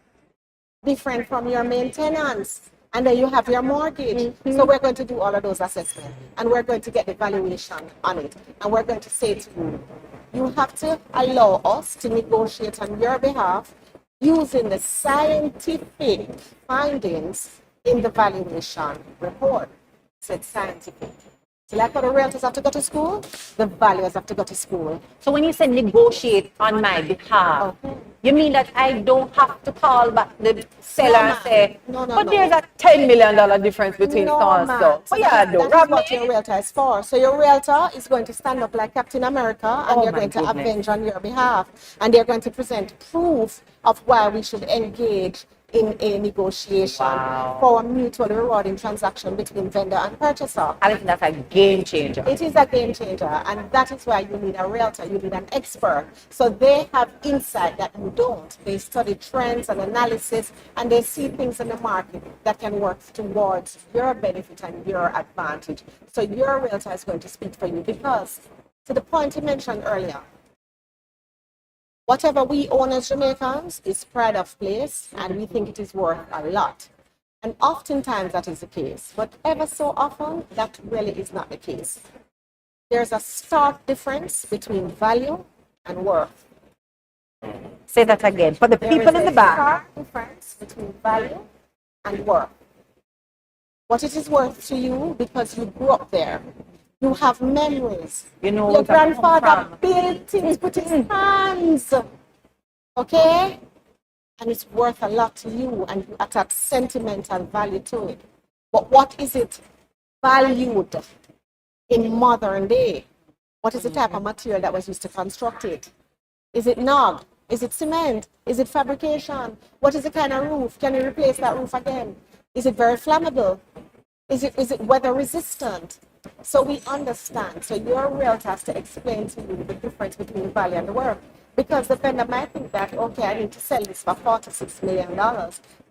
different from your maintenance. And then you have your mortgage. So we're going to do all of those assessments. And we're going to get the valuation on it. And we're going to say to you, you have to allow us to negotiate on your behalf using the scientific findings in the valuation report. So it's scientific. So like how the realtors have to go to school, the valuers have to go to school. So when you say negotiate on my behalf, Okay. you mean that I don't have to call back the seller and say, No, but there's a $10 million difference between so and so. So But yeah, do that rob is what me. your realtor is for. So your realtor is going to stand up like Captain America and Oh they're my going to goodness. avenge on your behalf. And they're going to present proof of why we should engage in a negotiation Wow. for a mutually rewarding transaction between vendor and purchaser. I think that's a game changer. It is a game changer, and that is why you need a realtor, you need an expert. So they have insight that you don't. They study trends and analysis, and they see things in the market that can work towards your benefit and your advantage. So your realtor is going to speak for you because, to the point you mentioned earlier, whatever we own as Jamaicans is pride of place, and we think it is worth a lot. And oftentimes that is the case, but ever so often that really is not the case. There's a stark difference between value and worth. Say that again. For the There people is in the a back. stark difference between value and worth. What it is worth to you because you grew up there. You have memories. You know Your what I come grandfather from. built things with his hands. Okay? And it's worth a lot to you, and you attach sentimental value to it. But what is it valued in modern day? What is the type of material that was used to construct it? Is it nog? Is it cement? Is it fabrication? What is the kind of roof? Can you replace that roof again? Is it very flammable? Is it weather resistant? So we understand. So your realtor has to explain to you the difference between value and worth. Because the vendor might think that, okay, I need to sell this for $46 million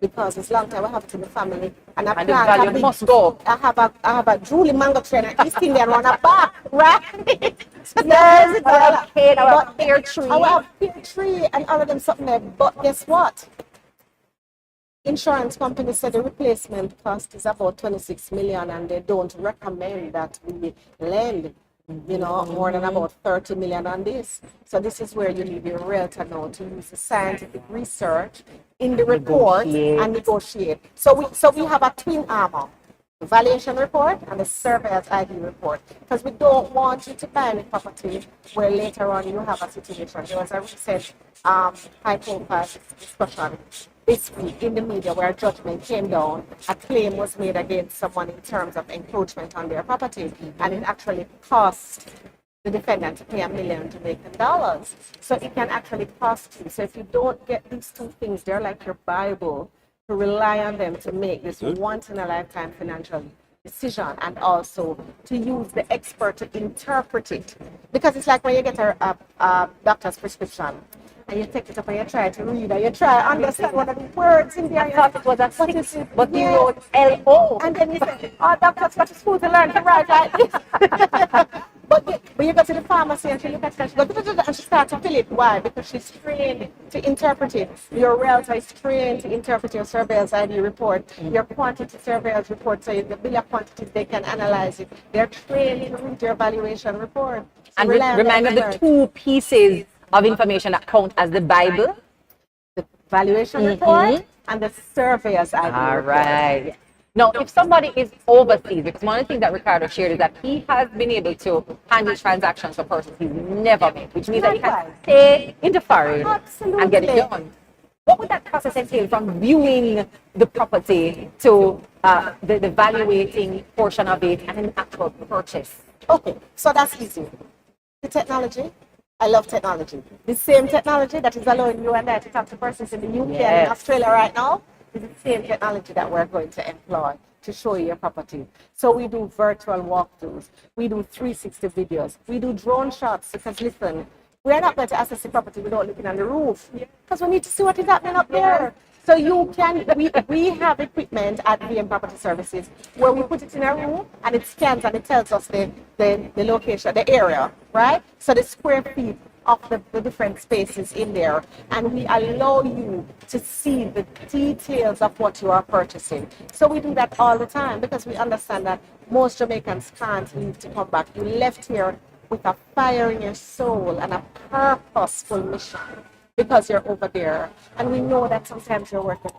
because it's long time I have it in the family. And I And the plant value a big, must go. I have a Julie mango tree and an East Indian on a back, right? Yes, it's a cane or a But pear tree. I have pear tree and all of them something there. But guess what? Insurance companies said the replacement cost is about 26 million and they don't recommend that we lend, more than about 30 million on this. So this is where you need your realtor now to use the scientific research in the report and negotiate. So we have a twin armor. The valuation report and the surveyor's ID report, because we don't want you to buy any property where later on you have a situation. There was a recent high-profile discussion this week in the media where a judgment came down. A claim was made against someone in terms of encroachment on their property, and it actually cost the defendant to pay $1 million Jamaican dollars. So it can actually cost you. So if you don't get these two things, they're like your Bible, to rely on them to make this once in a lifetime financial decision, and also to use the expert to interpret it. Because it's like when you get a doctor's prescription and you take it up and you try to read and you try to understand what are the words in there. I thought it was a What six, is it? but you Yeah. wrote L-O. And then you say, oh, doctor's got to school to learn to write like this. But you go to the pharmacy and she look at it and she goes, and she starts to fill it. Why? Because she's trained to interpret it. Your realtor is trained to interpret your surveillance ID report, your quantity surveillance report, so the bill of quantities, they can analyze it. They're trained to read your valuation report. So And rely on remind me of the expert. two pieces of information that count as the Bible. The valuation report and the surveyor's ID All report. right. Now, if somebody is overseas, because one of the things that Ricardo shared is that he has been able to handle transactions for persons he's never met, which means that he can Likewise. stay in the foreign and get it Absolutely. done. What would that process entail from viewing the property to the evaluating portion of it and an actual purchase? Okay, so that's easy. The technology, I love technology. The same technology that is allowing you and I to talk to persons in the UK and in Yes. Australia right now is the same technology that we're going to employ to show you your property. So we do virtual walkthroughs, we do 360 videos, we do drone shots, because listen, we're not going to assess the property without looking on the roof, because we need to see what is happening up there. So you can, we have equipment at VM Property Services where we put it in a room and it scans and it tells us the location, the area, right? So the square feet of the different spaces in there, and we allow you to see the details of what you are purchasing. So we do that all the time because we understand that most Jamaicans can't leave to come back. You left here with a fire in your soul and a purposeful mission, because you're over there. And we know that sometimes you're working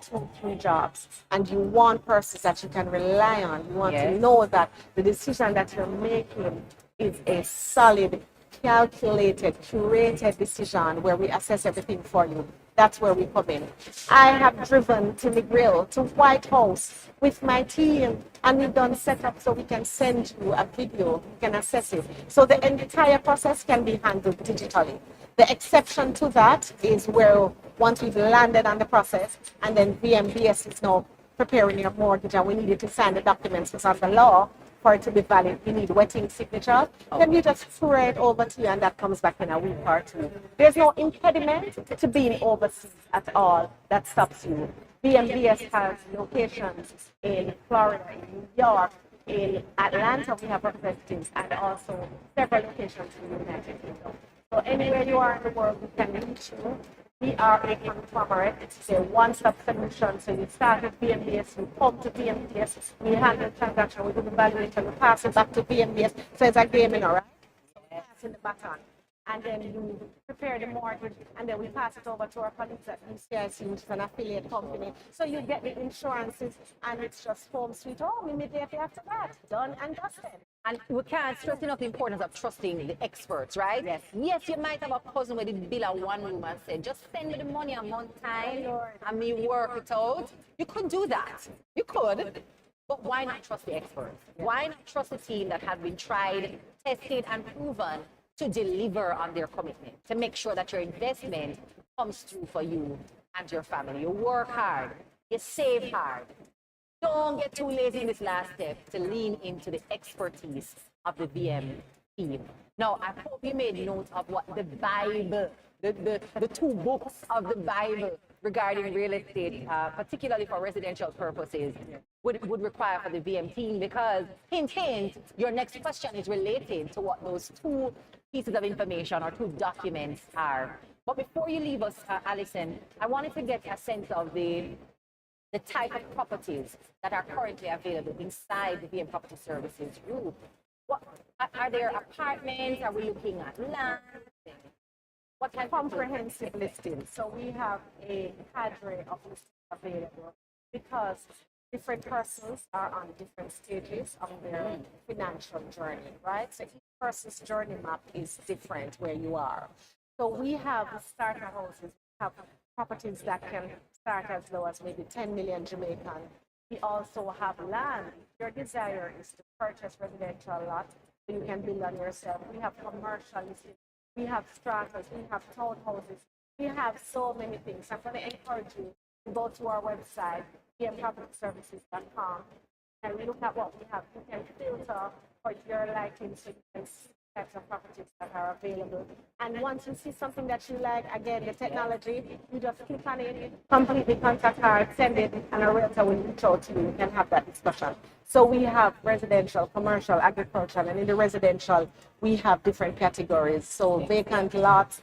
2-3 jobs and you want persons that you can rely on. You want to Yes. know that the decision that you're making is a solid, calculated, curated decision where we assess everything for you. That's where we come in. I have driven to McGrill, to White House with my team, and we've done setup so we can send you a video, you can assess it. So the entire process can be handled digitally. The exception to that is where once we've landed on the process and then VMBS is now preparing your mortgage and we need you to sign the documents because under law, for it to be valid, you need wetting signature. Then you just throw it over to you and that comes back in a week or two. There's no impediment to being overseas at all that stops you. VMBS has locations in Florida, in New York, in Atlanta we have representatives, and also several locations in the United Kingdom. So anywhere you are in the world, we can reach you. We are a conglomerate. It's a one-stop solution. So you start with VMBS, you come to VMBS, we handle transaction, we do the valuation, we pass it back to VMBS. So it's a game, you know, right? So we pass in the baton. And then you prepare the mortgage, and then we pass it over to our colleagues at UCIC, which is an affiliate company. So you get the insurances, and it's just home sweet home immediately after that. Done and dusted. And we can't stress enough the importance of trusting the experts, right? Yes. Yes, you might have a cousin with a bill of one room and say, just send me the money a month time and me work it out. You could do that. You could. But why not trust the experts? Why not trust a team that has been tried, tested, and proven to deliver on their commitment, to make sure that your investment comes through for you and your family? You work hard, you save hard. Don't get too lazy in this last step to lean into the expertise of the VM team. Now, I hope you made note of what the Bible, the two books of the Bible regarding real estate, particularly for residential purposes, would require for the VM team, because, hint, hint, your next question is related to what those two pieces of information or two documents are. But before you leave us, Alison, I wanted to get a sense of the type of properties that are currently available inside the VM Property Services group. What are there apartments? Are we looking at land? What type of Comprehensive listing. So we have a cadre of listings available because different persons are on different stages of their financial journey, right? So each person's journey map is different where you are. So we have starter houses, we have properties that can start as low as maybe 10 million Jamaican. We also have land. If your desire is to purchase residential lot you can build on yourself. We have commercial listings, we have stratas, we have townhouses, we have so many things. I'm going to encourage you to go to our website, vmpropertyservices.com, and look at what we have. You can filter for your liking, so you can see types of properties that are available. And once you see something that you like, again, the technology, you just click on it, complete the contact card, send it, and a realtor will reach out to you. You can have that discussion. So we have residential, commercial, agricultural, and in the residential, we have different categories. So vacant lots,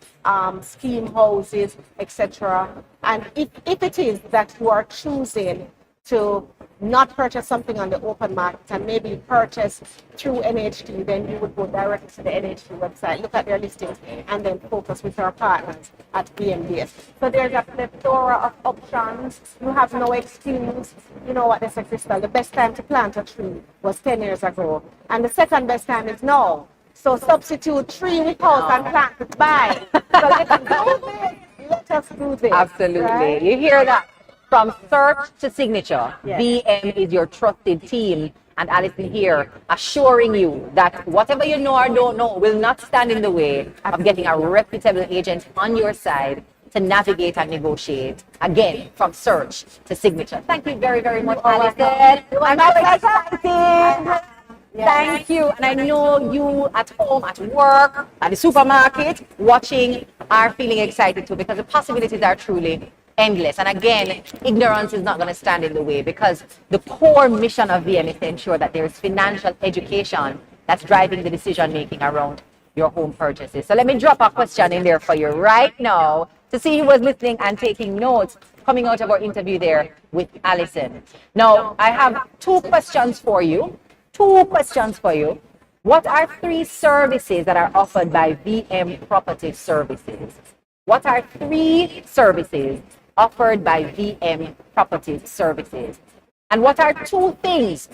scheme houses, etc. And if it is that you are choosing to not purchase something on the open market and maybe purchase through NHT, then you would go directly to the NHT website, look at their listings, and then focus with our partners at VMDS. So there's a plethora of options. You have no excuse. You know what they say, Krystal, the best time to plant a tree was 10 years ago, and the second best time is now. So substitute tree with house and plant with buy. So let us do this. Let us do this. Absolutely. Right? You hear that? From search to signature, Yes. VM is your trusted team. And Alison here assuring you that whatever you know or don't know will not stand in the way of getting a reputable agent on your side to navigate and negotiate. Again, from search to signature. Thank you very, very much, Alison. I'm so excited. Thank you. And I know you at home, at work, at the supermarket, watching are feeling excited too, because the possibilities are truly endless. And again, ignorance is not going to stand in the way, because the core mission of VM is to ensure that there is financial education that's driving the decision making around your home purchases. So let me drop a question in there for you right now to see who was listening and taking notes coming out of our interview there with Alison. Now, I have two questions for you. What are 3 services that are offered by VM Property Services? What are 3 services offered by VM Property Services? And what are 2 things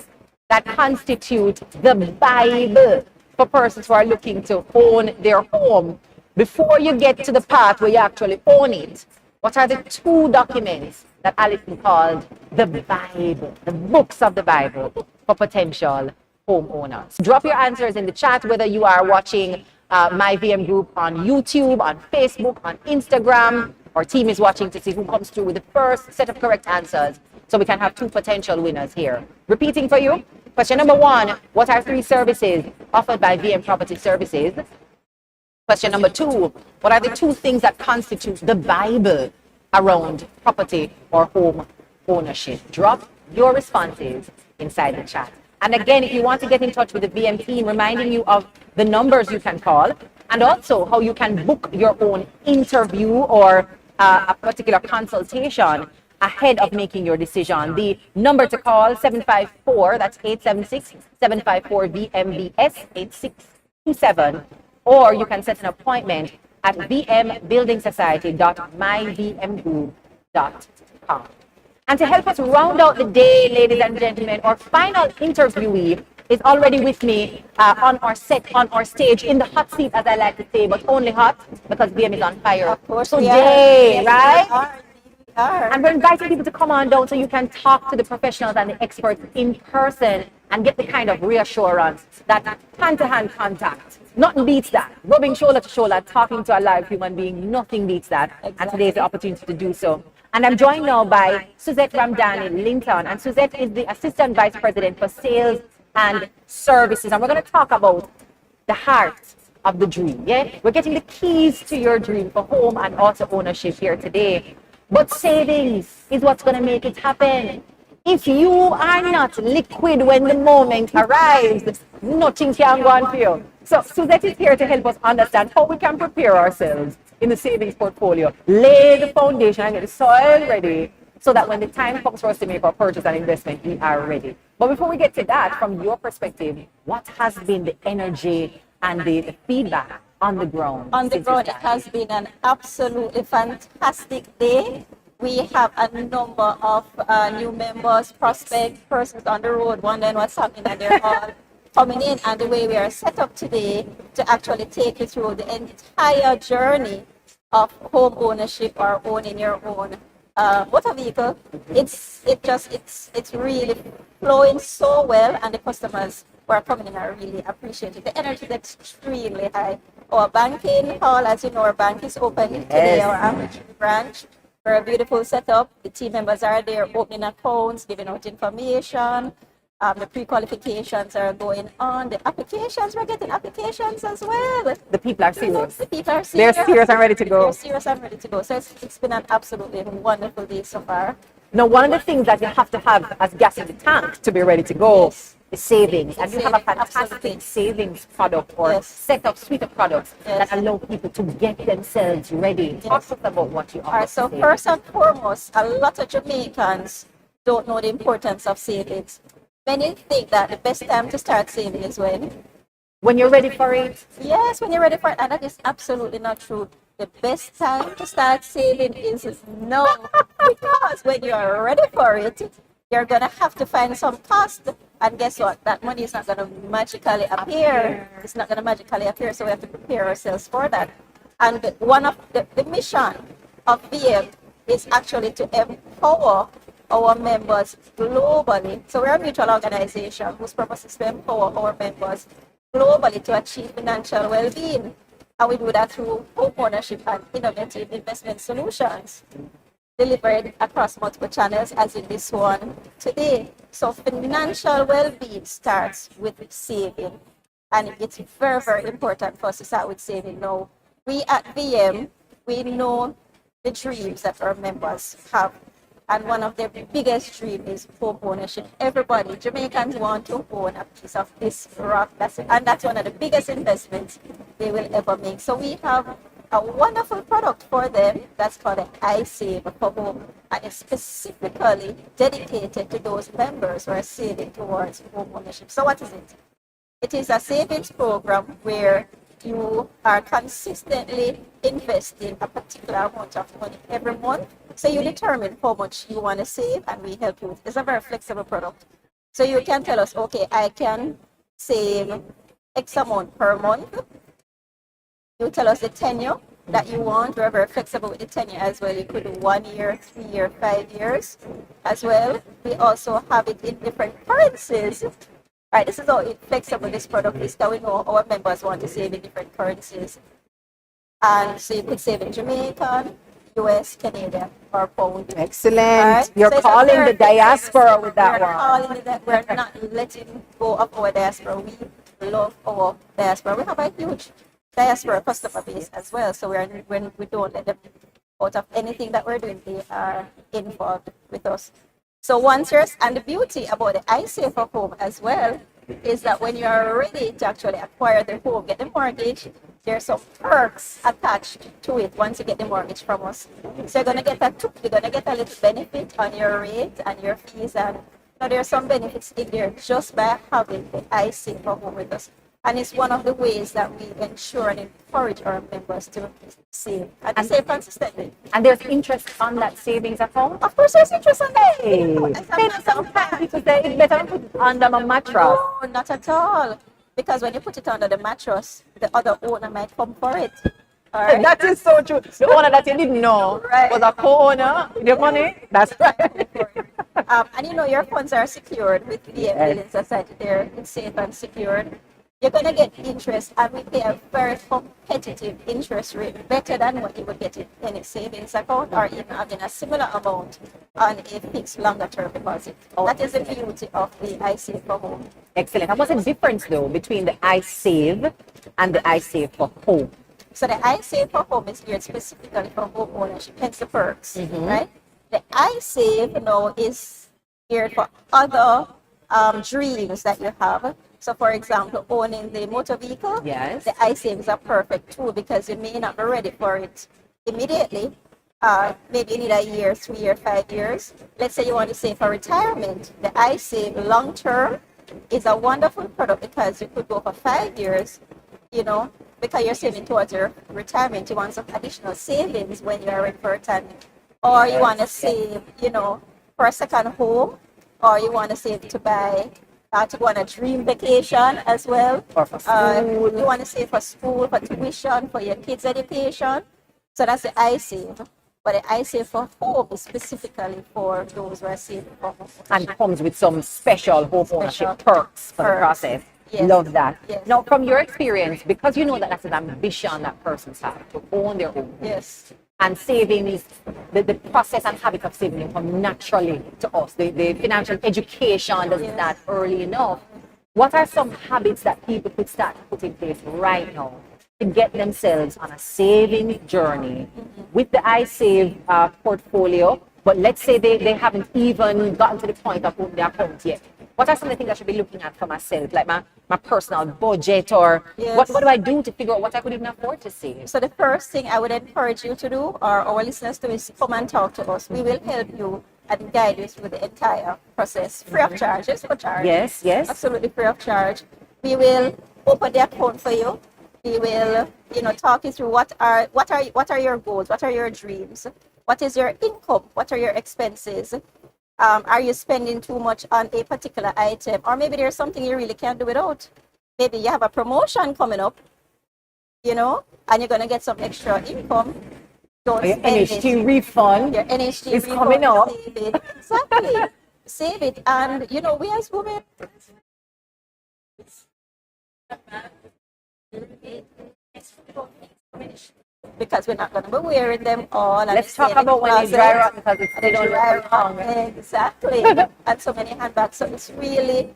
that constitute the Bible for persons who are looking to own their home before you get to the part where you actually own it? What are the 2 documents that Alison called the Bible, the books of the Bible for potential homeowners? Drop your answers in the chat, whether you are watching my VM group on YouTube, on Facebook, on Instagram. Our team is watching to see who comes through with the first set of correct answers, so we can have 2 potential winners here. Repeating for you, question number 1, what are 3 services offered by VM Property Services? Question number 2, what are the 2 things that constitute the Bible around property or home ownership? Drop your responses inside the chat. And again, if you want to get in touch with the VM team, reminding you of the numbers you can call, and also how you can book your own interview or a particular consultation ahead of making your decision. The number to call, 754, that's 876-754-VMBS 8627, or you can set an appointment at vmbuildingsociety.myvmgroup.com. And to help us round out the day, ladies and gentlemen, our final interviewee is already with me on our stage, in the hot seat, as I like to say, but only hot because VM is on fire today, right? And we're inviting people to come on down so you can talk to the professionals and the experts in person and get the kind of reassurance that hand-to-hand contact, nothing beats that. Rubbing shoulder to shoulder, talking to a live human being, nothing beats that. Exactly. And today is the opportunity to do so. And I'm joined now by Suzette Ramdani Linton. And Suzette is the Assistant Vice President for Sales and Services. And we're going to talk about the heart of the dream. Yeah, we're getting the keys to your dream for home and also ownership here today. But savings is what's going to make it happen. If you are not liquid when the moment arrives, nothing can go on for you. So Suzette is here to help us understand how we can prepare ourselves in the savings portfolio, lay the foundation and get the soil ready so that when the time comes for us to make our purchase and investment, we are ready. But before we get to that, from your perspective, what has been the energy and the feedback on the ground? On the ground, it has been an absolutely fantastic day. We have a number of new members, prospects, persons on the road wondering what's happening, and they're all coming in. And the way we are set up today to actually take you through the entire journey of home ownership or owning your own motor vehicle, it's really flowing so well, and the customers who are coming in are really appreciated. The energy is extremely high. Our banking hall, as you know, our bank is open today, our Average branch. For a beautiful setup. The team members are there opening accounts, giving out information. The pre-qualifications are going on. The applications, we're getting applications as well. The people are serious. The people are serious. They're serious and ready to go. They're serious and ready to go. So it's been an absolutely wonderful day so far. Now, one of the things that you have to have as gas in the tank to be ready to go Yes. is savings. And you have a fantastic Absolutely. savings product or Yes. set of suite of products Yes. that allow people to get themselves ready. Talk to us about what you All right, offer. so first and foremost, a lot of Jamaicans don't know the importance of savings. Many think that the best time to start saving is When you're ready for it, yes, when you're ready for it, and that is absolutely not true. The best time to start saving is now, because when you are ready for it, you're gonna have to find some cost, and guess what? That money is not gonna magically appear. It's not gonna magically appear, so we have to prepare ourselves for that. And one of the mission of VM is actually to empower our members globally. So we're a mutual organization whose purpose is to empower our members globally to achieve financial well-being. And we do that through home ownership and innovative investment solutions delivered across multiple channels, as in this one today. So financial well-being starts with saving. And it's very, very important for us to start with saving now. We at VM, we know the dreams that our members have. And one of their biggest dreams is home ownership. Everybody, Jamaicans want to own a piece of this rock. And that's one of the biggest investments they will ever make. So we have a wonderful product for them that's called the iSave for Home. And it's specifically dedicated to those members who are saving towards home ownership. So what is it? It is a savings program where you are consistently investing a particular amount of money every month. So you determine how much you want to save, and we help you with it. It's a very flexible product. So you can tell us, okay, I can save X amount per month. You tell us the tenure that you want. We're very flexible with the tenure as well. You could do 1 year, 3 year, 5 years as well. We also have it in different currencies. Right, this is how flexible this product is, that we know our members want to save in different currencies. And so you could save in Jamaican, US, Canadian, or pound. excellent. Right? You're So it's a calling very the diaspora with that We're one. calling that we're not letting go of our diaspora. We love our diaspora. We have a huge diaspora customer base as well. So when we don't let them out of anything that we're doing, they are involved with us. So once you're, and the beauty about the iSave for Home as well is that when you are ready to actually acquire the home, get the mortgage, there's some perks attached to it once you get the mortgage from us. So you're gonna get a little benefit on your rate and your fees, and there's some benefits in there just by having the iSave for Home with us. And it's one of the ways that we ensure and encourage our members to save and save consistently. And there's interest on that savings account? Of course, there's interest on that. Hey, sometimes people say it's better to put it under my mattress. No, not at all. Because when you put it under the mattress, the other owner might come for it. All right? That is so true. The owner that you didn't know Right. was a co-owner with your money. That's right. And you know your funds are secured with the Building Society. It's safe and secured. You're going to get interest, and we pay a very competitive interest rate, better than what you would get in any savings account, or even having a similar amount on a fixed longer term deposit. That is the beauty of the iSave for Home. Excellent. And what's the difference though between the iSave and the iSave for Home? So the iSave for Home is geared specifically for home ownership, hence the perks, right? The iSave now is geared for other dreams that you have. So for example, owning the motor vehicle, Yes. the iSave is a perfect tool because you may not be ready for it immediately. Maybe you need a year, 3 year, 5 years. Let's say you want to save for retirement. The iSave long term is a wonderful product because you could go for 5 years, because you're saving towards your retirement. You want some additional savings when you're ready for retirement. Or you want to save, for a second home, or you want to save to buy, to go on a dream vacation as well. Or for school. You want to save for school, for tuition, for your kids' education. So that's the iSave. But the iSave for Home is specifically for those who are saving for home. And comes with some special home ownership perks for the process. Yes. Love that. Yes. Now, from your experience, because you know that that's an ambition that persons have to own their own. Yes. And saving is the process and habit of saving will come naturally to us. The financial education doesn't start early enough. What are some habits that people could start to put in place right now to get themselves on a saving journey with the iSave portfolio? But let's say they haven't even gotten to the point of opening their account yet. What are some of the things I should be looking at for myself, like my personal budget, or what do I do to figure out what I could even afford to save? So the first thing I would encourage you to do, or our listeners to, is come and talk to us. We will help you and guide you through the entire process, free of charge. There's no charge. Yes, yes. Absolutely free of charge. We will open the account for you. We will, talk you through what are your goals, what are your dreams, what is your income, what are your expenses. Are you spending too much on a particular item? Or maybe there's something you really can't do without. Maybe you have a promotion coming up, and you're going to get some extra income. Don't Your spend NHT it. refund Your NHT is refund, coming up. Save it. Exactly. Save it. And, we as women, because we're not going to be wearing them all. And Let's talk about when they dry rot, because they don't dry look long. Exactly. And so many handbags. So it's really,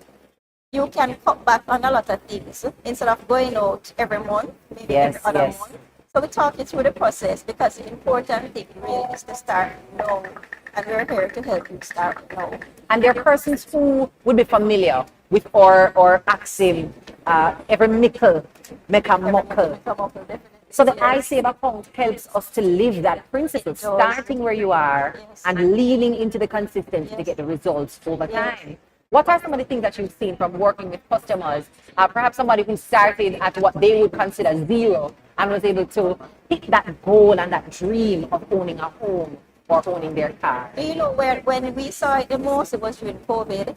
you can cut back on a lot of things instead of going out every month, maybe every other month. So we talk you through the process, because the important thing really is to start now. And we're here to help you start now. And there are persons who would be familiar with or active every nickel, make a muckle. So the iSave account helps us to live that principle, starting where you are and leaning into the consistency to get the results over time. What are some of the things that you've seen from working with customers? Perhaps somebody who started at what they would consider zero and was able to hit that goal and that dream of owning a home or owning their car. When we saw it the most, it was during COVID,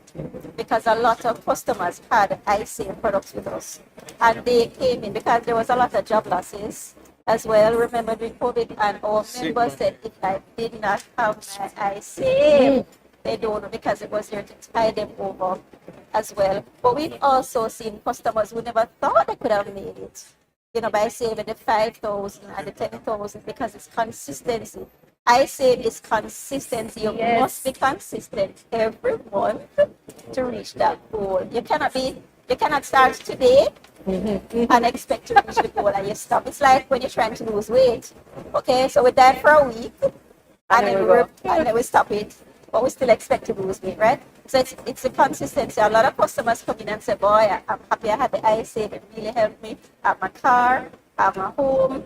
because a lot of customers had iSave products with us. And they came in because there was a lot of job losses as well. Remember during COVID, and our members said, if I did not have my iSave, they don't, because it was there to tie them over as well. But we've also seen customers who never thought they could have made it, by saving the 5,000 and the 10,000, because it's consistency. iSave is consistency. You must be consistent every month to reach that goal. You cannot start today and expect to reach the goal and you stop. It's like when you're trying to lose weight. Okay, so we diet for a week and then we stop it, but we still expect to lose weight, right? So it's a consistency. A lot of customers come in and say, boy, I'm happy I had the iSave. It really helped me. I have my car, I have my home.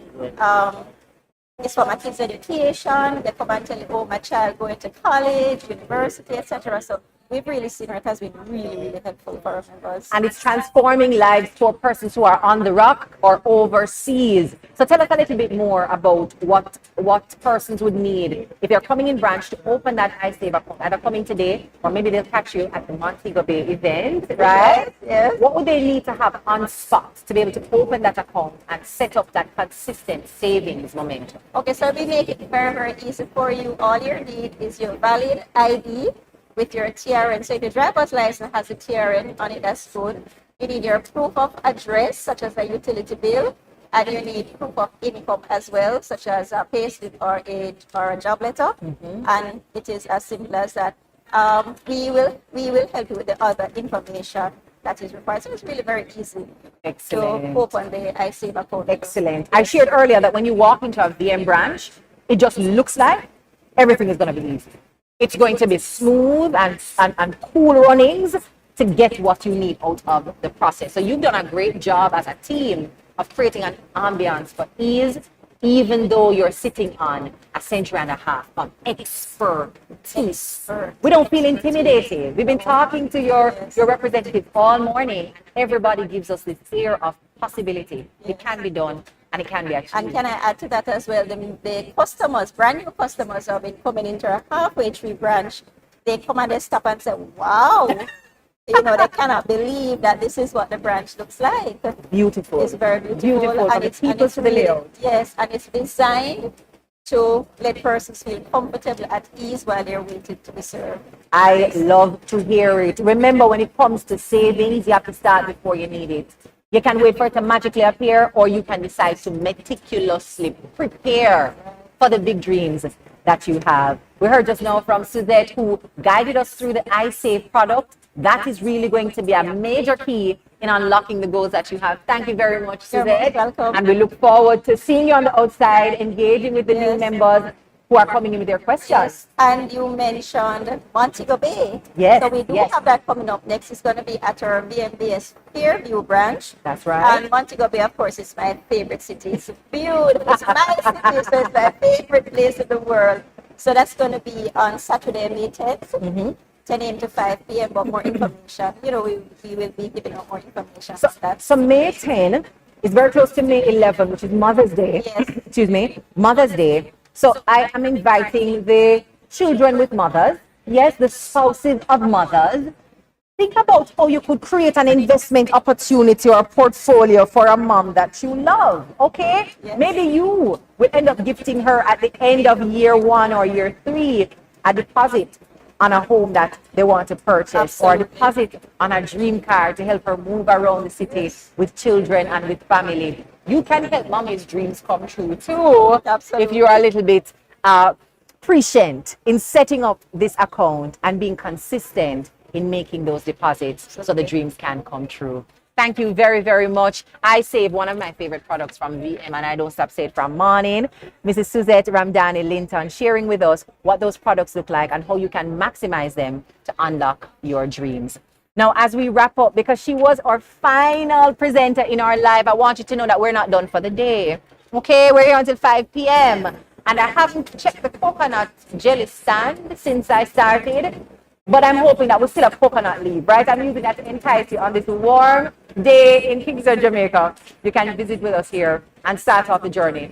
It's for my kids' education. They come and tell you, oh, my child going to college, university, etc. So we've really seen it has been really, really helpful for our members. And it's transforming lives for persons who are on the rock or overseas. So tell us a little bit more about what persons would need if you're coming in branch to open that iSave account, either coming today or maybe they'll catch you at the Montego Bay event, right? Yes. What would they need to have on spot to be able to open that account and set up that consistent savings momentum? Okay, so we make it very, very easy for you. All you need is your valid ID with your TRN. So if your driver's license has a TRN on it, that's good. You need your proof of address, such as a utility bill, and you need proof of income as well, such as a payslip or a job letter. And it is as simple as that. We will help you with the other information that is required. So it's really very easy to open the iSave account. Excellent. I shared earlier that when you walk into a VM branch, it just looks like everything is going to be easy. It's going to be smooth and cool runnings to get what you need out of the process. So you've done a great job as a team of creating an ambience for ease, even though you're sitting on a century and a half of expertise. We don't feel intimidated. We've been talking to your representative all morning, and everybody gives us this air of possibility. It can be done. And it can be achieved. And can I add to that as well? The customers, brand new customers who have been coming into a halfway tree branch, they come and they stop and say, wow, they cannot believe that this is what the branch looks like. Beautiful. It's very beautiful. And it's people to the layout. Yes, and it's designed to let persons feel comfortable at ease while they're waiting to be served. I love to hear it. Remember, when it comes to savings, you have to start before you need it. You can wait for it to magically appear, or you can decide to meticulously prepare for the big dreams that you have. We heard just now from Suzette, who guided us through the iSave product. That is really going to be a major key in unlocking the goals that you have. Thank you very much, Suzette. You're welcome. And we look forward to seeing you on the outside, engaging with the new members who are coming in with their questions. Yes, and you mentioned Montego Bay. Yes, So we do have that coming up next. It's going to be at our BMBS Fairview branch. That's right. And Montego Bay, of course, is my favorite city. It's beautiful. It's my city, so it's my favorite place in the world. So that's going to be on Saturday, May 10th. 10 a.m. to 5 p.m. But more information, we will be giving out more information. So May 10 is very close to May 11, which is Mother's Day. Yes. Excuse me, Mother's Day. So I am inviting the children with mothers, yes, the spouses of mothers. Think about how you could create an investment opportunity or a portfolio for a mom that you love, okay? Yes. Maybe you will end up gifting her at the end of year 1 or year 3 a deposit on a home that they want to purchase. Absolutely. Or a deposit on a dream car to help her move around the city with children and with family. You can help mommy's dreams come true too. Absolutely. If you are a little bit prescient in setting up this account and being consistent in making those deposits so the dreams can come true. Thank you very, very much. iSave, one of my favorite products from VM, and I don't stop saying it from morning. Mrs. Suzette Ramdani Linton sharing with us what those products look like and how you can maximize them to unlock your dreams. Now, as we wrap up, because she was our final presenter in our live, I want you to know that we're not done for the day. Okay, we're here until 5 p.m. And I haven't checked the coconut jelly stand since I started, but I'm hoping that we still have coconut leaf, right? I'm using that to entice you on this warm day in Kingston, Jamaica. You can visit with us here and start off the journey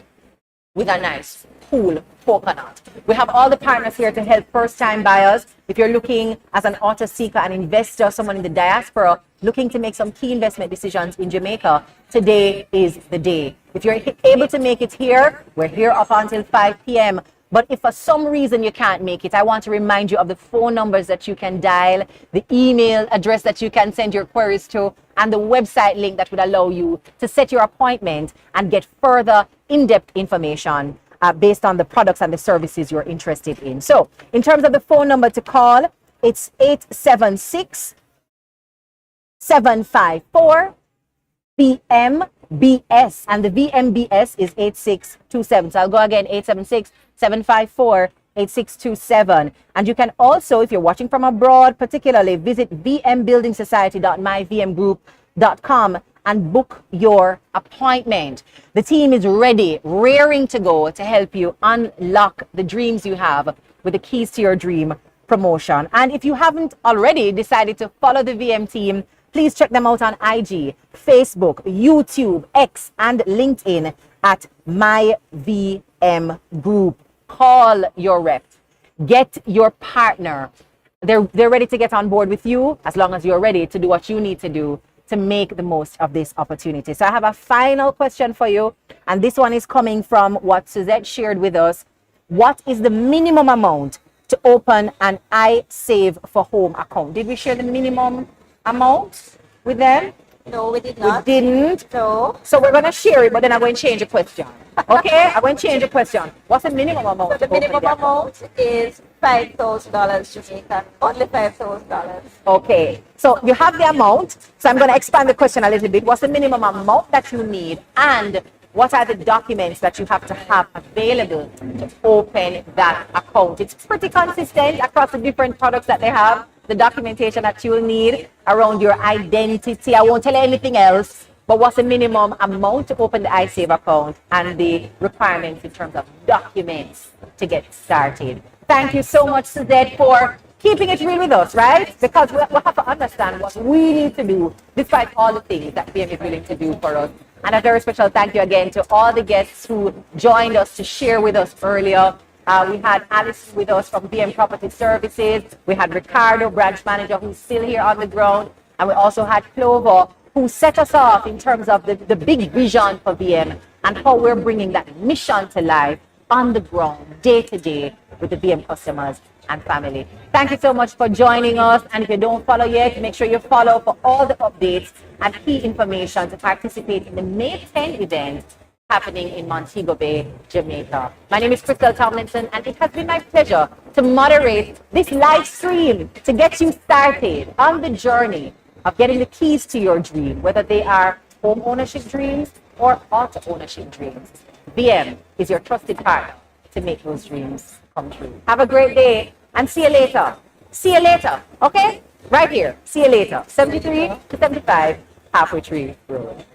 with a nice, cool coconut. We have all the partners here to help first-time buyers. If you're looking as an auto seeker, an investor, someone in the diaspora, looking to make some key investment decisions in Jamaica, today is the day. If you're able to make it here, we're here up until 5 p.m. But if for some reason you can't make it, I want to remind you of the phone numbers that you can dial, the email address that you can send your queries to, and the website link that would allow you to set your appointment and get further in-depth information based on the products and the services you're interested in. So in terms of the phone number to call, it's 876-754 VMBS, and the VMBS is 8627. So I'll go again, 876-754-8627. And you can also, if you're watching from abroad, particularly visit vmbuildingsociety.myvmgroup.com and book your appointment. The team is ready, raring to go to help you unlock the dreams you have with the keys to your dream promotion. And if you haven't already decided to follow the VM team, please check them out on IG, Facebook, YouTube, X, and LinkedIn at MyVM Group. Call your rep. Get your partner. They're ready to get on board with you as long as you're ready to do what you need to do to make the most of this opportunity. So I have a final question for you, and this one is coming from what Suzette shared with us. What is the minimum amount to open an iSave for Home account? Did we share the minimum amount with them? No, we did not. We didn't. No. So we're going to share it, but then I'm going to change the question. Okay? I'm going to change the question. What's the minimum amount? So the minimum amount is $5,000 Jamaican, only $5,000. Okay. So you have the amount. So I'm going to expand the question a little bit. What's the minimum amount that you need? And what are the documents that you have to have available to open that account? It's pretty consistent across the different products that they have. The documentation that you will need around your identity. I won't tell you anything else, but what's the minimum amount to open the iSave account and the requirements in terms of documents to get started. Thank you so much, Suzette, for keeping it real with us, right? Because we have to understand what we need to do despite all the things that VM is willing to do for us. And a very special thank you again to all the guests who joined us to share with us earlier. We had Alice with us from VM Property Services. We had Ricardo, branch manager, who's still here on the ground. And we also had Clover, who set us off in terms of the big vision for VM and how we're bringing that mission to life on the ground, day to day, with the VM customers and family. Thank you so much for joining us. And if you don't follow yet, make sure you follow for all the updates and key information to participate in the May 10 event happening in Montego Bay, Jamaica. My name is Krystal Tomlinson, and it has been my pleasure to moderate this live stream to get you started on the journey of getting the keys to your dream, whether they are home ownership dreams or auto ownership dreams. VM is your trusted partner to make those dreams come true. Have a great day and see you later. See you later, okay? Right here. See you later. 73 to 75 Halfway Tree Road.